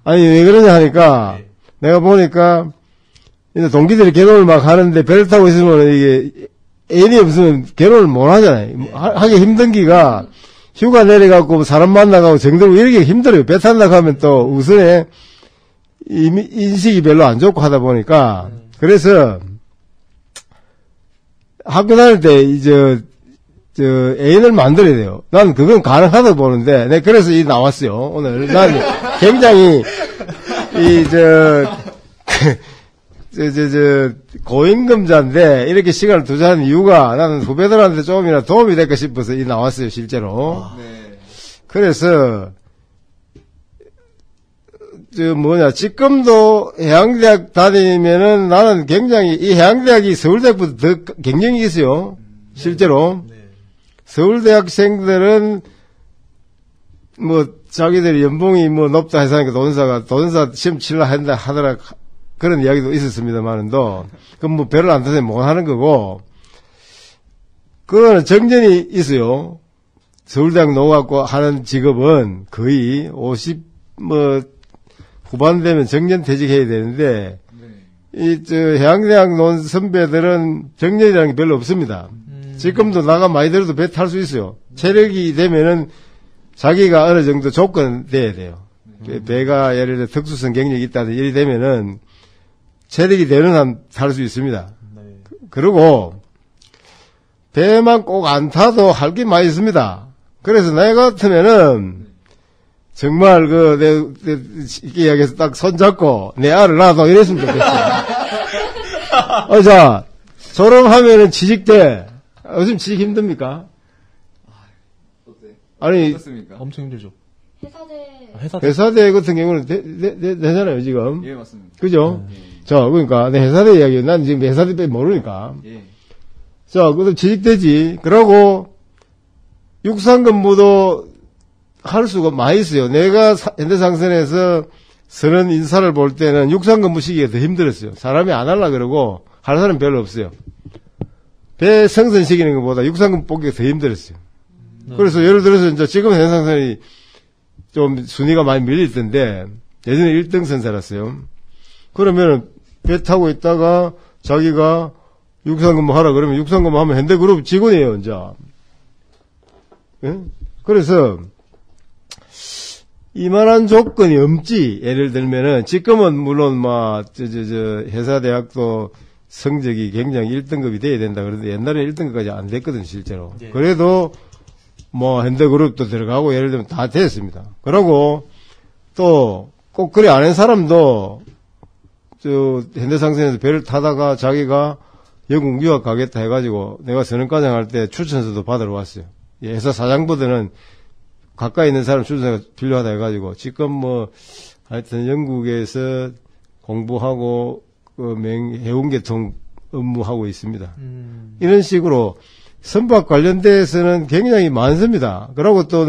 아니 왜 그러냐 하니까 내가 보니까 이제 동기들이 결혼을 막 하는데 배를 타고 있으면 이게 애인이 없으면 결혼을 못 하잖아요. 하기 힘든 기가 휴가 내려가고 사람 만나가고 정들고 이렇게 힘들어요. 배 탄다고 하면 또 우선에 인식이 별로 안 좋고 하다 보니까 그래서 학교 다닐 때 애인을 만들어야 돼요. 난 그건 가능하다고 보는데 내가 그래서 나왔어요. 오늘 난 굉장히 고임금자인데 이렇게 시간을 투자하는 이유가 나는 후배들한테 조금이나 도움이 될까 싶어서 나왔어요, 실제로. 네. 그래서 지금도 해양대학 다니면은 나는 굉장히 이 해양대학이 서울대학보다 더 경쟁이 있어요. 실제로. 서울대학생들은 자기들이 연봉이 높다 해서 하니까 도전사 시험 치려 하더라 그런 이야기도 있었습니다만은도, 그건 배를 안 타서 못 하는 거고, 그거는 정전이 있어요. 서울대학 나와갖고 하는 직업은 거의 50, 후반 되면 정년 퇴직해야 되는데, 해양대학 논 선배들은 정년이라는 게 별로 없습니다. 지금도 나가 많이 들어도 배 탈 수 있어요. 체력이 되면은 자기가 어느 정도 조건 돼야 돼요. 배가 예를 들어 특수성 경력이 있다든 일이 되면은 체력이 되는 한 탈 수 있습니다. 그리고 배만 꼭 안 타도 할 게 많이 있습니다. 그래서 내 같으면은 정말 이렇게 이야기해서 딱 손잡고 내 알을 놔도 이랬으면 좋겠어요. 자, 졸업하면은 취직돼. 요즘 취직 힘듭니까? 아니, 어떻습니까? 엄청 힘들죠. 회사대 같은 경우는 되잖아요, 지금. 예, 맞습니다. 그죠? 자, 그러니까, 내 회사대 이야기, 난 지금 회사대 모르니까. 예. 자, 그래도 취직되지. 그러고, 육상근무도 할 수가 많이 있어요. 내가 현대상선에서 서른 인사를 볼 때는 육상근무 시기가 더 힘들었어요. 사람이 안 하려고 그러고, 할 사람 별로 없어요. 배 성선시키는 것보다 육상근무 뽑기가 더 힘들었어요. 그래서 예를 들어서 이제 지금 현상선이 좀 순위가 많이 밀려있던데, 예전에 1등 선사랐어요. 그러면은 배 타고 있다가 자기가 육상근무 하라 그러면 육상근무 하면 현대그룹 직원이에요, 이제. 예? 그래서 이만한 조건이 없지. 예를 들면은 지금은 물론 회사대학도 성적이 굉장히 1등급이 돼야 된다 그러는데 옛날에 1등급까지 안 됐거든, 실제로. 예. 그래도 현대그룹도 들어가고 예를 들면 다 됐습니다. 그러고 또 꼭 그래 안 한 사람도 현대상선에서 배를 타다가 자기가 영국 유학 가겠다 해가지고 내가 선언과장 할 때 추천서도 받으러 왔어요. 회사 사장보다는 가까이 있는 사람 추천서가 필요하다 해가지고 지금 뭐 하여튼 영국에서 공부하고 해운계통 업무하고 있습니다. 이런 식으로 선박 관련돼서는 굉장히 많습니다. 그리고 또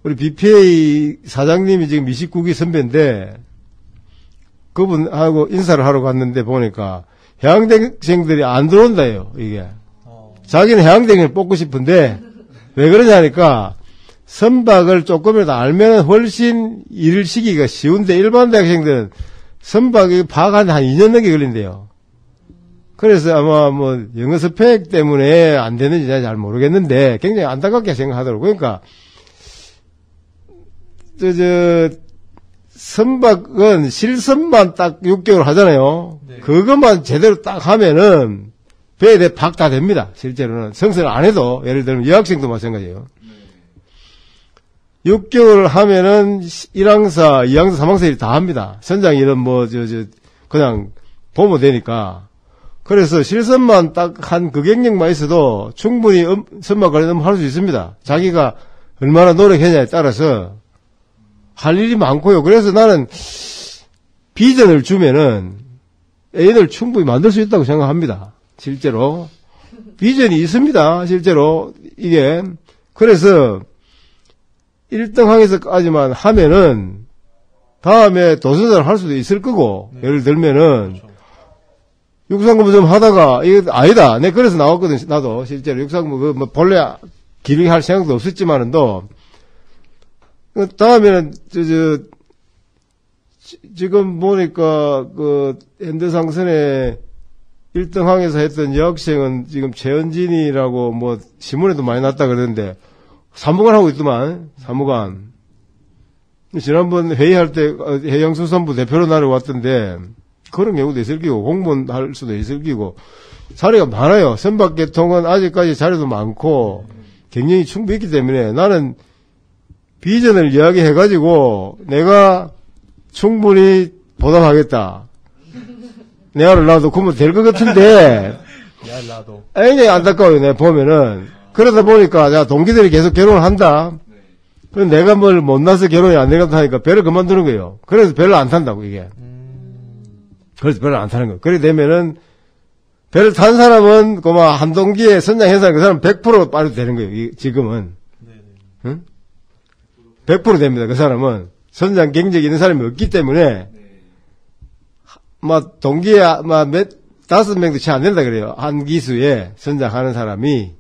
우리 BPA 사장님이 지금 29기 선배인데 그분하고 인사를 하러 갔는데 보니까 해양대생들이 안 들어온다요, 이게. 자기는 해양대생을 뽑고 싶은데 왜 그러냐니까 선박을 조금이라도 알면 훨씬 일을 시키기가 쉬운데 일반 대학생들은 선박이 파악하는데 한 2년 넘게 걸린대요. 그래서 아마 뭐 영어 스펙 때문에 안 되는지 잘 모르겠는데 굉장히 안타깝게 생각하더라고요. 그러니까 선박은 실선만 딱 6개월 하잖아요. 네. 그것만 제대로 딱 하면은 배에 대해 파악 다 됩니다. 실제로는 성선을 안 해도 예를 들면 여학생도 마찬가지예요. 6개월 하면은 1항사, 2항사, 3항사 다 합니다. 선장 이런 그냥 보면 되니까. 그래서 실선만 딱 한 그 경력만 있어도 충분히 선박 관련 업무 할 수 있습니다. 자기가 얼마나 노력했냐에 따라서 할 일이 많고요. 그래서 나는 비전을 주면은 애인을 충분히 만들 수 있다고 생각합니다. 실제로. 비전이 있습니다. 실제로. 이게. 그래서 1등항에서까지만 하면은 다음에 도전자를 할 수도 있을 거고, 예를 들면은 육상공부 좀 하다가 이거 아니다. 내가 그래서 나왔거든. 나도 실제로 육상공부 본래 길게 할 생각도 없었지만은도 다음에는 지금 보니까 현대상선에 1등항에서 했던 여학생은 지금 최은진이라고 신문에도 많이 났다 그러는데 사무관 하고 있더만. 사무관. 지난번 회의할 때 해양수산부 대표로 나를 왔던데 그런 경우도 있을 끼고 공무원 할 수도 있을 끼고 자리가 많아요. 선박계통은 아직까지 자리도 많고 경력이 충분히 있기 때문에 나는 비전을 이야기해가지고 내가 충분히 보답하겠다. 내 아를 낳아도 그러면 될 것 같은데 내 아를 낳아도 굉장히 안타까워요. 내가 보면은. 그러다 보니까 동기들이 계속 결혼을 한다. 그럼 내가 뭘 못나서 결혼이 안 되겠다 하니까 배를 그만두는 거예요. 그래서 배를 안 탄다고 이게. 그래서 배를 안 타는 거예요. 그래 되면은 배를 탄 사람은 한 동기에 선장 회사 그 사람 100% 빠져도 되는 거예요. 지금은. 응? 100% 됩니다. 그 사람은 선장 경력이 있는 사람이 없기 때문에 동기에 5명도 채 안 된다 그래요. 한 기수에 선장하는 사람이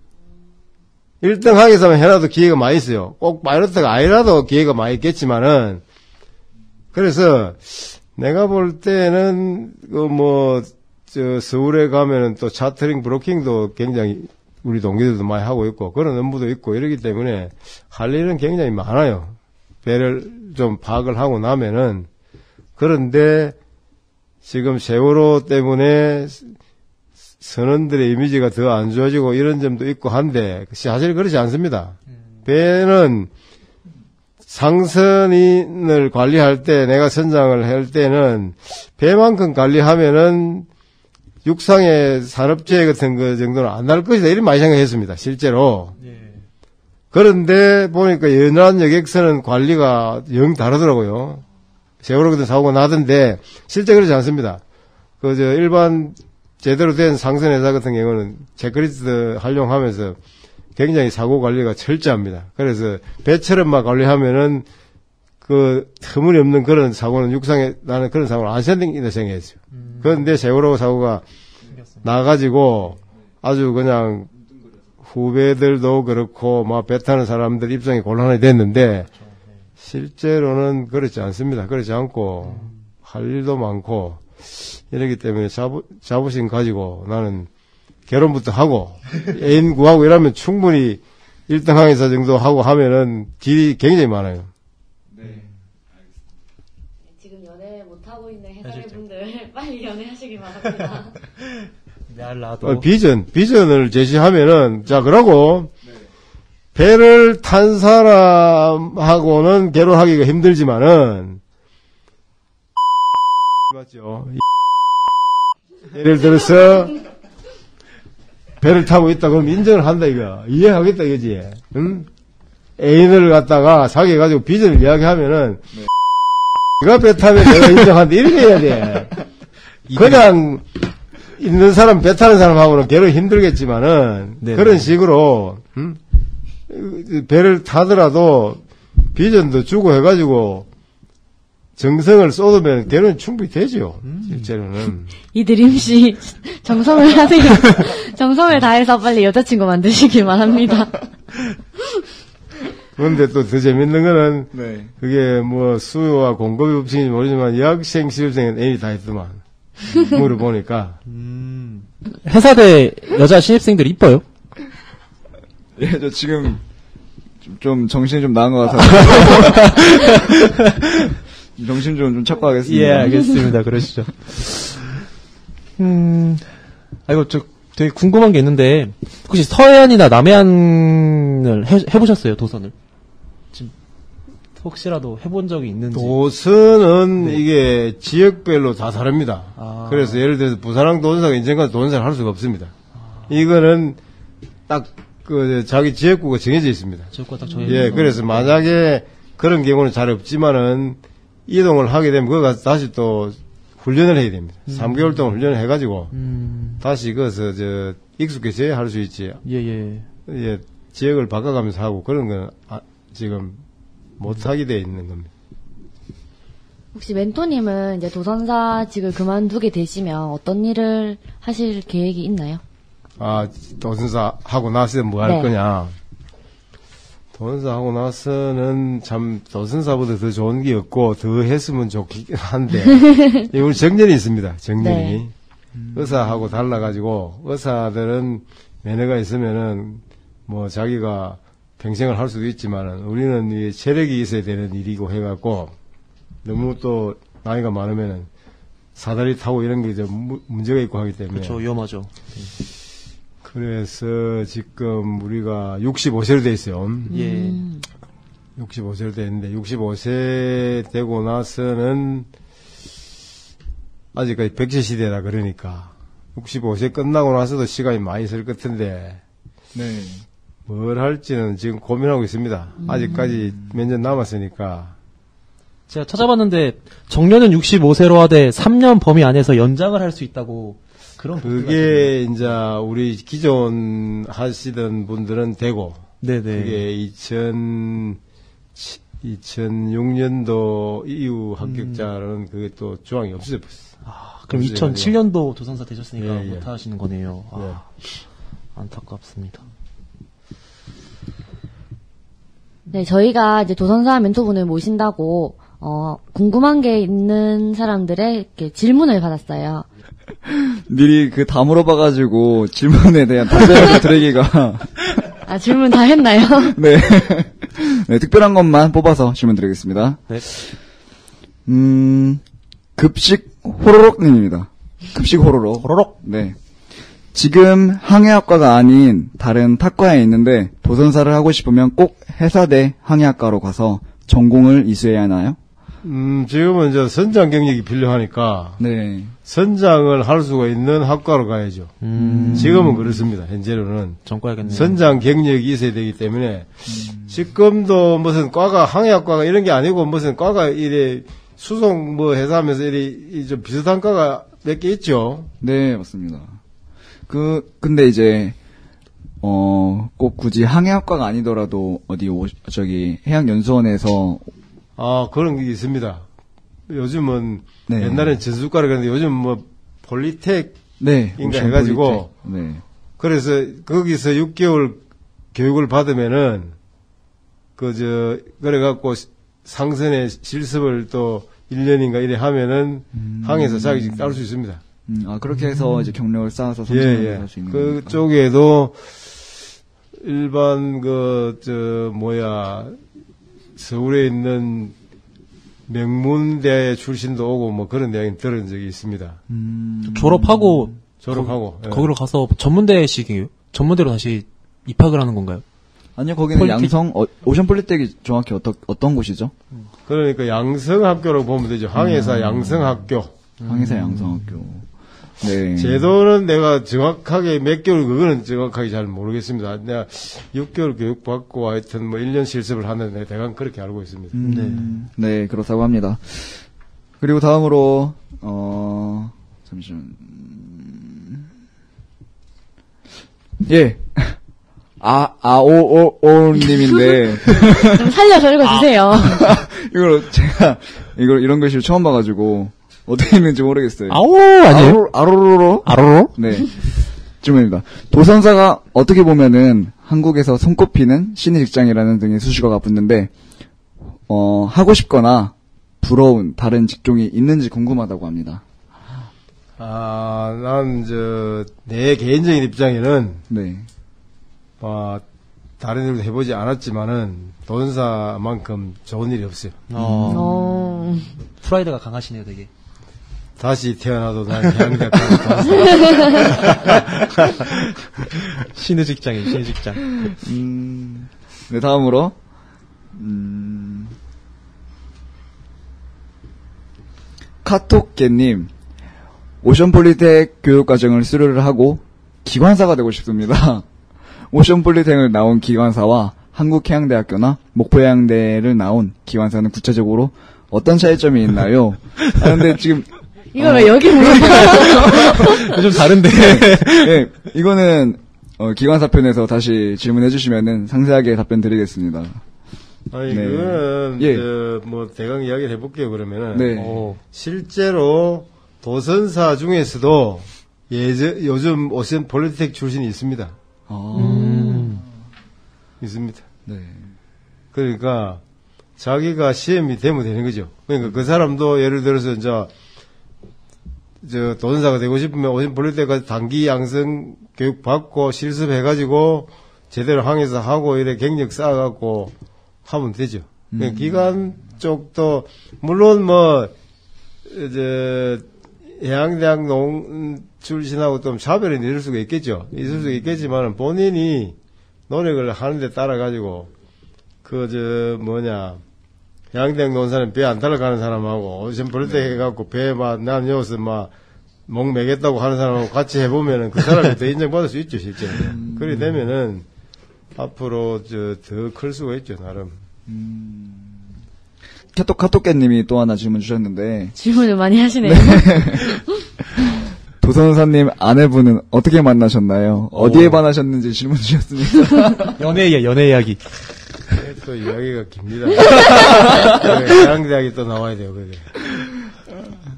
1등 항에서만 해놔도 기회가 많이 있어요. 꼭 파이러트가 아니라도 기회가 많이 있겠지만은 그래서 내가 볼 때는 서울에 가면은 또 차트링 브로킹도 굉장히 우리 동기들도 많이 하고 있고 그런 업무도 있고 이러기 때문에 할 일은 굉장히 많아요. 배를 좀 파악을 하고 나면은. 그런데 지금 세월호 때문에 선원들의 이미지가 더 안 좋아지고 이런 점도 있고 한데 사실 그렇지 않습니다. 배는 상선인을 관리할 때 내가 선장을 할 때는 배만큼 관리하면은 육상의 산업재해 같은 거 정도는 안 날 것이다 이런 많이 생각했습니다. 실제로. 그런데 보니까 연안 여객선은 관리가 영 다르더라고요. 세월호 같은 사고가 나던데 실제 그렇지 않습니다. 일반 제대로 된 상선회사 같은 경우는 체크리스트 활용하면서 굉장히 사고 관리가 철저합니다. 그래서 배처럼만 관리하면은 터무니없는 그런 사고는 육상에 나는 그런 사고를 안 생긴다 생각했어요. 그런데 세월호 사고가 나가지고 아주 그냥 후배들도 그렇고 배 타는 사람들 입장이 곤란하게 됐는데 실제로는 그렇지 않습니다. 그렇지 않고 할 일도 많고 이러기 때문에 자부심 가지고 나는 결혼부터 하고 애인 구하고 이러면 충분히 1등 항해사 정도 하고 하면은 길이 굉장히 많아요. 네, 지금 연애 못하고 있는 해설분들 빨리 연애하시기 바랍니다. 비전을 제시하면은 자 그러고 배를 탄 사람하고는 결혼하기가 힘들지만은 맞죠. 예를 들어서 배를 타고 있다 그러면 인정을 한다 이거. 이해하겠다 이거지. 응? 애인을 갖다가 사귀어가지고 비전을 이야기하면은 네가 배 타면 내가 인정한다 이렇게 해야 돼. 그냥 있는 사람 배 타는 사람하고는 괴로 힘들겠지만은 네네. 그런 식으로 배를 타더라도 비전도 주고 해가지고 정성을 쏟으면 괴로는 충분히 되죠. 실제로는. 이 드림씨 정성을 하세요. 정성을 다해서 빨리 여자친구 만드시길 바랍니다. 그런데 또 더 재밌는 거는 네. 그게 뭐 수요와 공급의 법칙인지 모르지만 여학생, 실업생은 N이 다 했더만. 물어보니까. 회사대 여자 신입생들 이뻐요? 예, 저 지금 좀 정신이 좀 나은 것 같아서 정신 좀 찾고 하겠습니다. 예, 알겠습니다. 그러시죠. 이거 되게 궁금한 게 있는데 혹시 서해안이나 남해안을 해보셨어요? 도선을? 지금 혹시라도 해본 적이 있는지. 도선은 네. 이게 지역별로 다 다릅니다. 그래서 예를 들어서 부산항 도선사가 인천까지 도선사를 할 수가 없습니다. 이거는 딱 그 자기 지역구가 정해져 있습니다. 지역구가 딱 정해져. 예, 그래서 만약에 그런 경우는 잘 없지만은 이동을 하게 되면 그거 가서 다시 또 훈련을 해야 됩니다. 3개월 동안 훈련을 해가지고 다시 거기서 익숙해져야 할 수 있지. 예. 예, 지역을 바꿔가면서 하고 그런 건 지금 못하게 돼 있는 겁니다. 혹시 멘토님은 이제 도선사직을 그만두게 되시면 어떤 일을 하실 계획이 있나요? 도선사 하고 나서 뭐 할 네. 거냐. 도선사 하고 나서는 참 도선사보다 더 좋은 게 없고 더 했으면 좋긴 한데 이건 정년이 있습니다. 정년이. 네. 의사하고 달라가지고 의사들은 면허가 있으면은 뭐 자기가 평생을 할 수도 있지만은 우리는 이 체력이 있어야 되는 일이고 해갖고 너무 또 나이가 많으면은 사다리 타고 이런 게 좀 문제가 있고 하기 때문에. 그렇죠. 위험하죠. 그래서 지금 우리가 65세로 돼 있어요. 예. 65세로 돼 있는데 65세 되고 나서는 아직까지 백세 시대라 그러니까 65세 끝나고 나서도 시간이 많이 있을 것 같은데 네. 뭘 할지는 지금 고민하고 있습니다. 아직까지 몇 년 남았으니까. 제가 찾아봤는데 정년은 65세로 하되 3년 범위 안에서 연장을 할 수 있다고 그런 그게 이제 우리 기존 하시던 분들은 되고 네네. 그게 2006년도 이후 합격자는 그게 또 조항이 없어졌어요. 그럼 2007년도 도선사 되셨으니까 예. 못 하시는 거네요. 예. 안타깝습니다. 네, 저희가 이제 도선사 멘토분을 모신다고 궁금한 게 있는 사람들의 이렇게 질문을 받았어요. 미리 다 물어봐가지고 질문에 대한 답변을 드리기가. 질문 다 했나요? 네. 네, 특별한 것만 뽑아서 질문 드리겠습니다. 네. 급식 호로록님입니다. 급식 호로록. 호로록. 네. 지금 항해학과가 아닌 다른 탁과에 있는데 도선사를 하고 싶으면 꼭 해사대 항해학과로 가서 전공을 이수해야 하나요? 지금은 이제 선장 경력이 필요하니까. 네. 선장을 할 수가 있는 학과로 가야죠. 지금은 그렇습니다. 현재로는. 전과야겠네요. 선장 경력이 있어야 되기 때문에. 지금도 무슨 과가, 항해학과가 이런 게 아니고 무슨 과가 이래 수송 뭐 해서 하면서 이래 좀 비슷한 과가 몇 개 있죠. 네, 맞습니다. 근데 이제, 꼭 굳이 항해학과가 아니더라도 해양연수원에서 그런 게 있습니다. 요즘은 네. 옛날엔 전수과라 그랬는데 요즘 뭐 폴리텍 네, 인가 해가지고 네. 그래서 거기서 6개월 교육을 받으면은 그래갖고 상선의 실습을 또 1년인가 이래 하면은 항해서 자격증 따올 수 있습니다. 그렇게 해서 이제 경력을 쌓아서 선생님을 할 수 있는 거니까. 그쪽에도 일반 서울에 있는 명문대 출신도 오고 뭐 그런 이야기 들은 적이 있습니다. 졸업하고 예. 거기로 가서 전문대식이에요? 전문대로 다시 입학을 하는 건가요? 아니요, 거기는 폴리텍? 양성 오션폴리텍이 정확히 어떤 곳이죠? 그러니까 양성학교라고 보면 되죠. 항해사 양성학교. 항해사 양성학교. 네. 제도는 내가 정확하게 몇 개월, 그거는 정확하게 잘 모르겠습니다. 내가 6개월 교육받고 하여튼 뭐 1년 실습을 하는데 대강 그렇게 알고 있습니다. 네, 그렇다고 합니다. 그리고 다음으로, 잠시만. 예. 오님인데. 좀 살려서 읽어주세요. 이런 글씨를 처음 봐가지고, 어떻게 있는지 모르겠어요. 아니에요? 아로로로? 네. 질문입니다. 도선사가 어떻게 보면은 한국에서 손꼽히는 신의 직장이라는 등의 수식어가 붙는데, 하고 싶거나 부러운 다른 직종이 있는지 궁금하다고 합니다. 내 개인적인 입장에는, 네. 다른 일도 해보지 않았지만은, 도선사만큼 좋은 일이 없어요. 프라이드가 강하시네요, 되게. 다시 태어나도 난 해양대학 가서 신의 직장이에요, 신의 직장. 네, 다음으로, 카톡개님, 오션폴리텍 교육과정을 수료를 하고 기관사가 되고 싶습니다. 오션폴리텍을 나온 기관사와 한국해양대학교나 목포해양대를 나온 기관사는 구체적으로 어떤 차이점이 있나요? 근데 지금 이걸 왜 여기 물어봐요? 좀 다른데. 네, 이거는 기관사 편에서 다시 질문해 주시면은 상세하게 답변 드리겠습니다. 아니, 네. 그거는, 예. 대강 이야기를 해볼게요, 그러면은. 네. 실제로 도선사 중에서도 요즘 오션 폴리텍 출신이 있습니다. 있습니다. 네. 그러니까 자기가 시험이 되면 되는 거죠. 그러니까 그 사람도 예를 들어서 도선사가 되고 싶으면 오션 폴리텍까지 단기 양성 교육 받고 실습해가지고 제대로 항해서 하고 이래 경력 쌓아갖고 하면 되죠. 기관 쪽도 물론 해양대학 출신하고 좀 차별이 있을 수가 있겠죠. 있을 수가 있겠지만 본인이 노력을 하는데 따라 가지고 해양대학 논사는 배 안 타러 가는 사람하고 오션 폴리텍 해갖고 배 난 여기서 목 매겠다고 하는 사람하고 같이 해보면은 그 사람이 더 인정받을 수 있죠, 실제로. 그래 되면은 앞으로 더 클 수가 있죠, 나름. 카톡개님이 또 하나 질문 주셨는데 질문을 많이 하시네요. 도선사님 아내분은 어떻게 만나셨나요? 어디에 반하셨는지 질문 주셨습니다. 연애 이야기. 또 이야기가 깁니다. 해양대학이 또 나와야 돼요, 그게.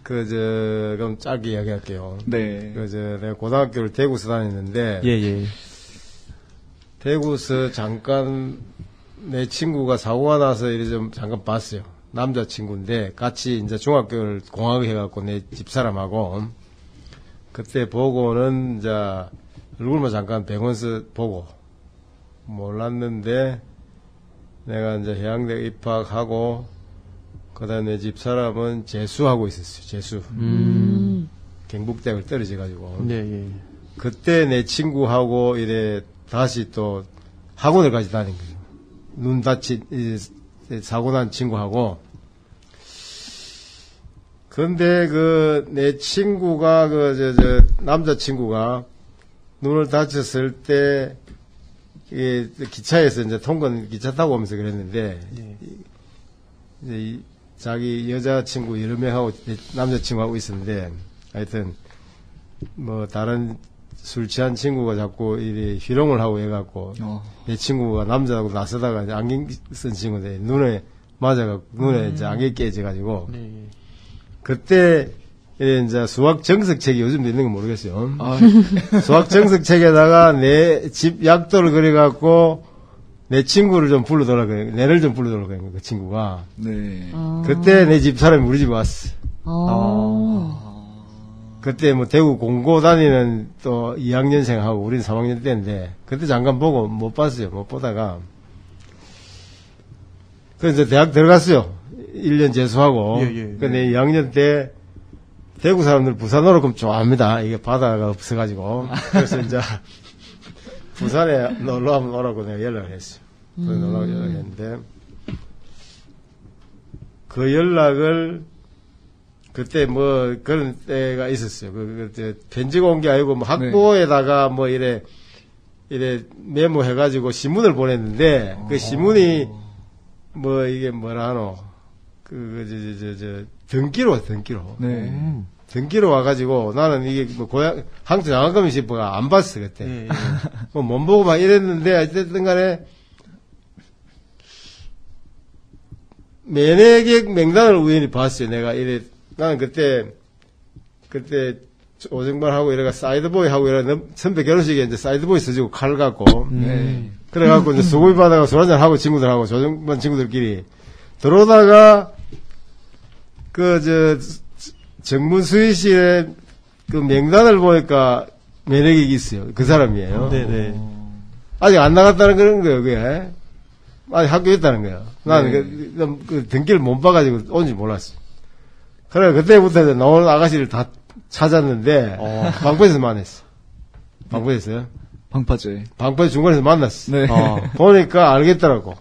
그럼 짧게 이야기할게요. 네. 내가 고등학교를 대구서 다녔는데, 예. 대구서 잠깐 내 친구가 사고가 나서 이래 좀 잠깐 봤어요. 남자친구인데, 같이 이제 중학교를 공학을 해갖고 내 집사람하고, 그때 보고는 이제 얼굴만 잠깐 병원서 보고, 몰랐는데, 내가 이제 해양대 입학하고, 그 다음에 내 집사람은 재수하고 있었어요, 재수. 경북대학을 떨어져가지고. 예. 그때 내 친구하고 이래 다시 또 학원을 같이 다닌 거예요. 눈 다친, 사고 난 친구하고. 근데 내 친구가 남자친구가 눈을 다쳤을 때, 기차에서 이제 기차 타고 오면서 그랬는데, 이제 자기 여자친구 여러 명하고 남자친구하고 있었는데, 하여튼, 다른 술 취한 친구가 자꾸 이래 희롱을 하고 해갖고, 내 친구가 남자하고 나서다가 이제 안경 쓴 친구인데, 눈에 맞아갖고, 눈에 이제 안경이 깨져가지고, 그때, 이제 수학 정석책이 요즘도 있는 건 모르겠어요. 수학 정석책에다가 내 집 약도를 그려갖고, 내 친구를 좀 불러달라 그래. 내를 좀 불러달라 그래, 그 친구가. 네. 그때 내 집 사람이 우리 집에 왔어. 그때 대구 공고 다니는 또 2학년생하고 우리는 3학년 때인데, 그때 잠깐 보고 못 봤어요. 못 보다가. 그래서 대학 들어갔어요. 1년 재수하고. 근데 2학년 때 대구 사람들 부산 오르면 좋아합니다. 이게 바다가 없어가지고. 그래서 이제 부산에 놀러 한번 오라고 내가 연락을 했어요. 놀라고 연락했는데, 그 연락을 그때 뭐 그런 때가 있었어요. 편지가 온 게 아니고 뭐 학부에다가 뭐 이래 메모해가지고 신문을 보냈는데 그 신문이 뭐 이게 뭐라 하노 등기로. 네. 등기로 와가지고 나는 이게 뭐 고향 항토 장학금이 싶어가 안 봤어 그때. 뭐 못 보고 막 이랬는데 어쨌든 간에 면회객 명단을 우연히 봤어요. 내가 나는 그때 오정반하고 이래가 사이드보이하고 이래 선배 결혼식에 이제 사이드보이 써주고 칼 갖고. 그래갖고 이제 수고비 받아가 술 한잔 하고 친구들하고 조정반 친구들끼리 들어오다가 정문 수의실에 그 명단을 보니까 면회객이 있어요. 그 사람이에요. 네네. 아직 안 나갔다는 그런 거예요, 그게. 아직 학교에 있다는 거예요. 나는 그 등기를 못 봐가지고 온지 몰랐어. 그래, 그때부터 이제 나오는 아가씨를 다 찾았는데, 방파제에서 만났어. 방파제에서요? 방파제. 방파제 중간에서 만났어. 네. 보니까 알겠더라고.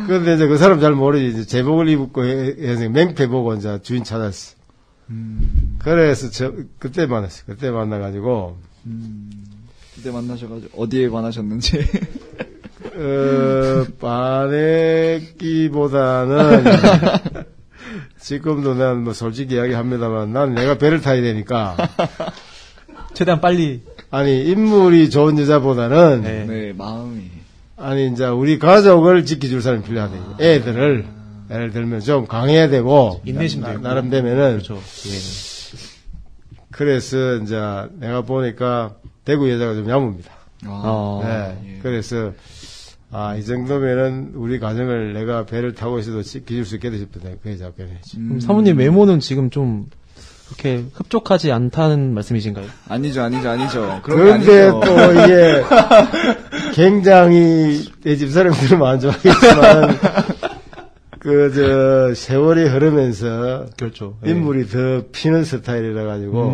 그런데 이제 그 사람 잘 모르지. 이제 제복을 입고 해서 맹패 보고 이제 주인 찾았어. 그래서 그때 만났어. 그때 만나가지고. 그때 만나셔가지고, 어디에 만나셨는지. 반했기보다는, 지금도 난 뭐 솔직히 이야기 합니다만, 난 내가 배를 타야 되니까. 최대한 빨리. 아니, 인물이 좋은 여자보다는. 네, 마음이. 아니, 이제 우리 가족을 지켜줄 사람이 필요하대. 애들을, 예를 들면 좀 강해야 되고. 인내심도 있고. 나름 되면은. 그렇죠. 예. 그래서 이제 내가 보니까 대구 여자가 좀 야무입니다. 네. 예. 그래서, 이 정도면은 우리 가정을 내가 배를 타고 있어도 지켜줄 수 있겠다 싶은데, 그게 잡견이지. 그럼 사모님 외모는 지금 좀 그렇게 흡족하지 않다는 말씀이신가요? 아니죠. 그런데 또 이게 굉장히 내 집 사람들은 안 좋아하겠지만, 세월이 흐르면서. 그렇죠. 인물이 더 피는 스타일이라 가지고,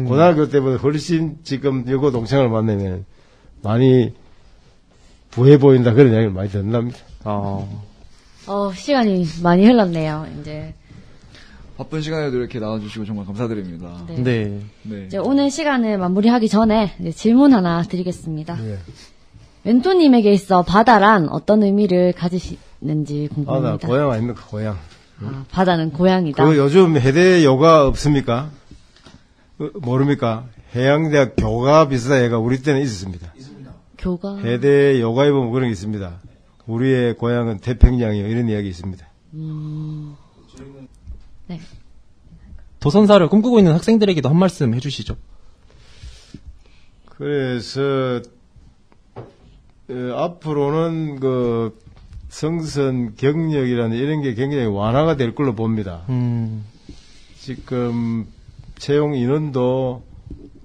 고등학교 때보다 훨씬 지금 여고 동창을 만나면 많이 부해 보인다 그런 이야기를 많이 듣는답니다. 시간이 많이 흘렀네요, 이제. 바쁜 시간에도 이렇게 나와주시고 정말 감사드립니다. 네. 이제 오늘 시간을 마무리하기 전에 이제 질문 하나 드리겠습니다. 예. 멘토님에게 있어 바다란 어떤 의미를 가지시는지 궁금합니다. 고향 아닙니까, 고향. 바다는 고향이다. 그 요즘 해대 요가 없습니까? 모릅니까? 해양대학 교가 비슷한 애가 우리 때는 있었습니다. 교가. 해대 요가에 보면 그런 게 있습니다. 우리의 고향은 태평양이요. 이런 이야기 있습니다. 네. 도선사를 꿈꾸고 있는 학생들에게도 한 말씀 해주시죠. 그래서, 앞으로는 성선 경력이라는 이런 게 굉장히 완화가 될 걸로 봅니다. 지금 채용 인원도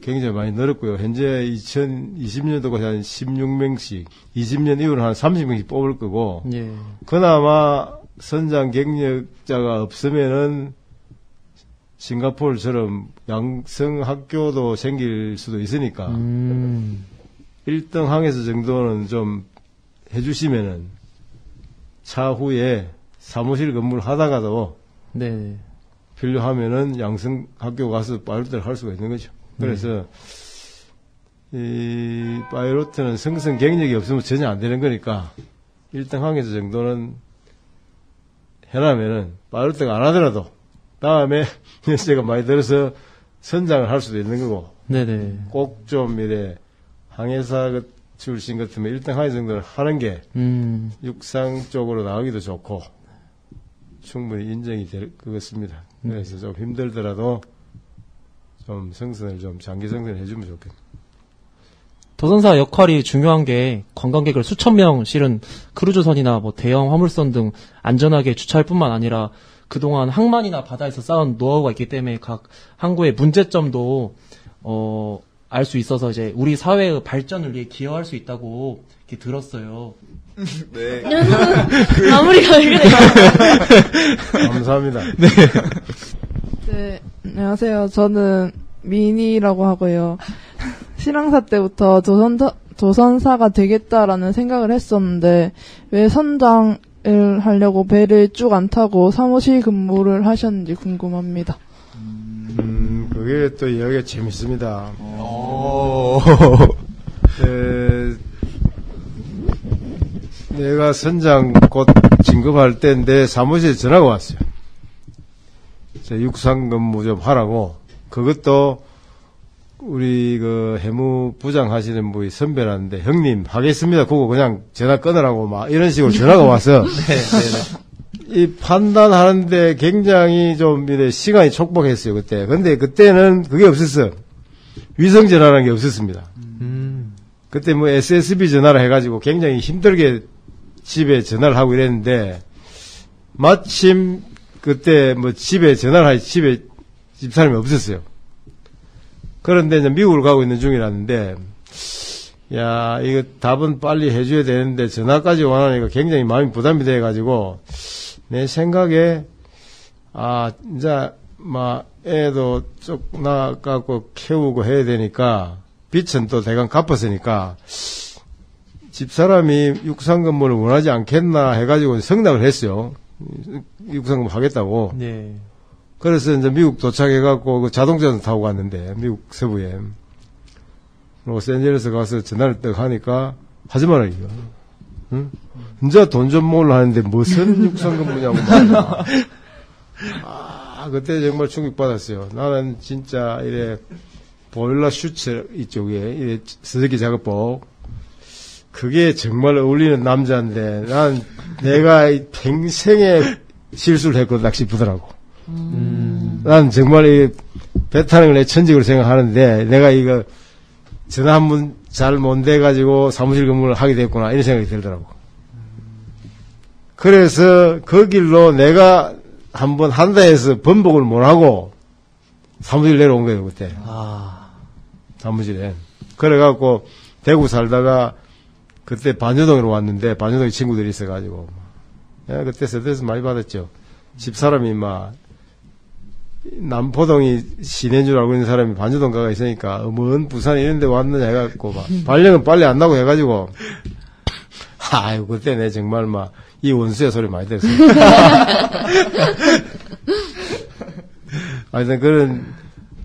굉장히 많이 늘었고요. 현재 2020년도까지 한 16명씩, 20년 이후로 한 30명씩 뽑을 거고, 예. 그나마 선장 경력자가 없으면은 싱가포르처럼 양성 학교도 생길 수도 있으니까, 1등 항에서 정도는 좀 해주시면은 차후에 사무실 근무를 하다가도 네. 필요하면은 양성 학교 가서 파일럿을 할 수가 있는 거죠. 그래서 이 파일럿은 성선 경력이 없으면 전혀 안 되는 거니까 1등 항에서 정도는 해놔면은 파일럿가 안 하더라도 다음에 연세가 많이 들어서 선장을 할 수도 있는 거고. 네네. 꼭 좀 이래 항해사 출신 같으면 1등 항해 정도를 하는 게 육상 쪽으로 나가기도 좋고 충분히 인정이 될 것 같습니다. 그래서 좀 힘들더라도 좀 성선을 좀 장기 성선을 해주면 좋겠네요. 도선사 역할이 중요한 게 관광객을 수천 명 실은 크루즈선이나 뭐 대형 화물선 등 안전하게 주차할 뿐만 아니라 그동안 항만이나 바다에서 쌓은 노하우가 있기 때문에 각 항구의 문제점도 알 수 있어서 이제 우리 사회의 발전을 위해 기여할 수 있다고 이렇게 들었어요. 네. 마무리가 왜 그래요? 감사합니다. 네. 네, 안녕하세요. 저는 미니라고 하고요. 신앙사 때부터 조선사가 되겠다라는 생각을 했었는데 왜 선장을 하려고 배를 쭉 안 타고 사무실 근무를 하셨는지 궁금합니다. 그게 또 이야기가 재밌습니다. 내가 선장 곧 진급할 때 내 사무실에 전화가 왔어요. 육상 근무 좀 하라고. 그것도 우리 그 해무부장 하시는 분이 선배라는데 형님 하겠습니다. 그거 그냥 전화 끊으라고 막 이런 식으로 전화가 와서 이 판단하는데 굉장히 좀 이래 시간이 촉박했어요 그때. 근데 그때는 그게 없었어. 위성 전화라는 게 없었습니다. 그때 뭐 SSB 전화를 해가지고 굉장히 힘들게 집에 전화를 하고 이랬는데 마침 그때 뭐 집에 전화를 할 집에 집사람이 없었어요. 그런데 이제 미국을 가고 있는 중이라는데, 야, 이거 답은 빨리 해줘야 되는데 전화까지 원하니까 굉장히 마음이 부담이 돼가지고, 내 생각에, 이제, 애도 쭉 나가고 키우고 해야 되니까, 빚은 또 대강 갚았으니까, 집사람이 육상 근무를 원하지 않겠나 해가지고 생각을 했어요. 육상 근무 하겠다고. 네. 그래서 이제 미국 도착해갖고 그 자동차를 타고 갔는데, 미국 서부에. 로스앤젤레스 가서 전화를 딱 하니까, 하지 마라, 이거. 응? 이제 돈 좀 모으려 하는데 무슨 육상 근무냐고 말이야. 그때 정말 충격받았어요. 나는 진짜 이래, 보일러 슈츠 이쪽에, 이래 스즈키 작업복. 그게 정말 어울리는 남자인데, 난 내가 평생에 실수를 했거든, 딱 싶더라고. 난 정말 이 배 타는 걸 내 천직으로 생각하는데 내가 이거 전화 한 번 잘 못 돼가지고 사무실 근무를 하게 됐구나 이런 생각이 들더라고. 그래서 그 길로 내가 한번 한다 해서 번복을 못하고 사무실 내려온 거예요 그때. 사무실에. 그래갖고 대구 살다가 그때 반여동으로 왔는데 반여동에 친구들이 있어가지고 그때 스트레스 많이 받았죠. 집사람이 남포동이 시내인 줄 알고 있는 사람이 반주동 가가 있으니까 먼 부산 이런 데 왔느냐 해갖고 발령은 빨리 안 나고 해가지고 아유 그때 내 정말 이 원수의 소리 많이 들었어요. 하여튼 그런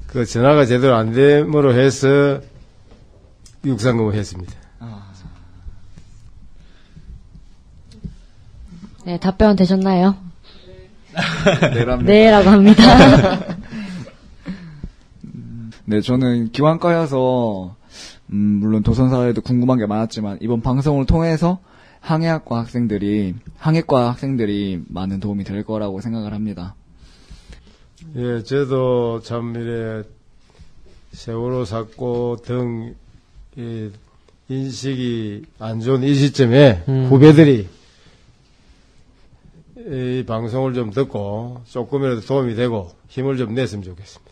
그 전화가 제대로 안 됨으로 해서 육상 근무 했습니다. 네, 답변 되셨나요? 네라고 합니다. 네, 저는 기관과여서 물론 도선사에도 궁금한 게 많았지만 이번 방송을 통해서 항해과 학생들이 많은 도움이 될 거라고 생각을 합니다. 예, 저도 참 이래 세월호 사고 등 인식이 안 좋은 이 시점에 후배들이 이 방송을 좀 듣고 조금이라도 도움이 되고 힘을 좀 냈으면 좋겠습니다.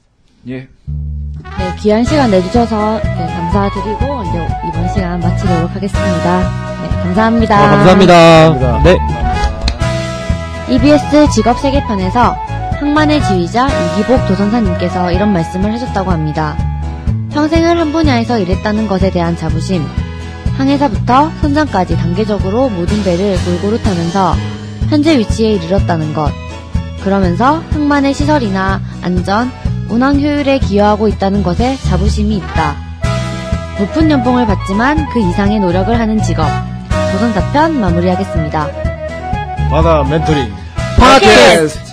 예. 네, 귀한 시간 내주셔서 감사드리고 이제 이번 시간 마치도록 하겠습니다. 네, 감사합니다. 감사합니다. 네. EBS 직업세계편에서 항만의 지휘자 이기복 도선사님께서 이런 말씀을 하셨다고 합니다. 평생을 한 분야에서 일했다는 것에 대한 자부심, 항해사부터 선장까지 단계적으로 모든 배를 골고루 타면서 현재 위치에 이르렀다는 것. 그러면서 항만의 시설이나 안전, 운항 효율에 기여하고 있다는 것에 자부심이 있다. 높은 연봉을 받지만 그 이상의 노력을 하는 직업. 도선사편 마무리하겠습니다. 바다 멘토링 팟캐스트!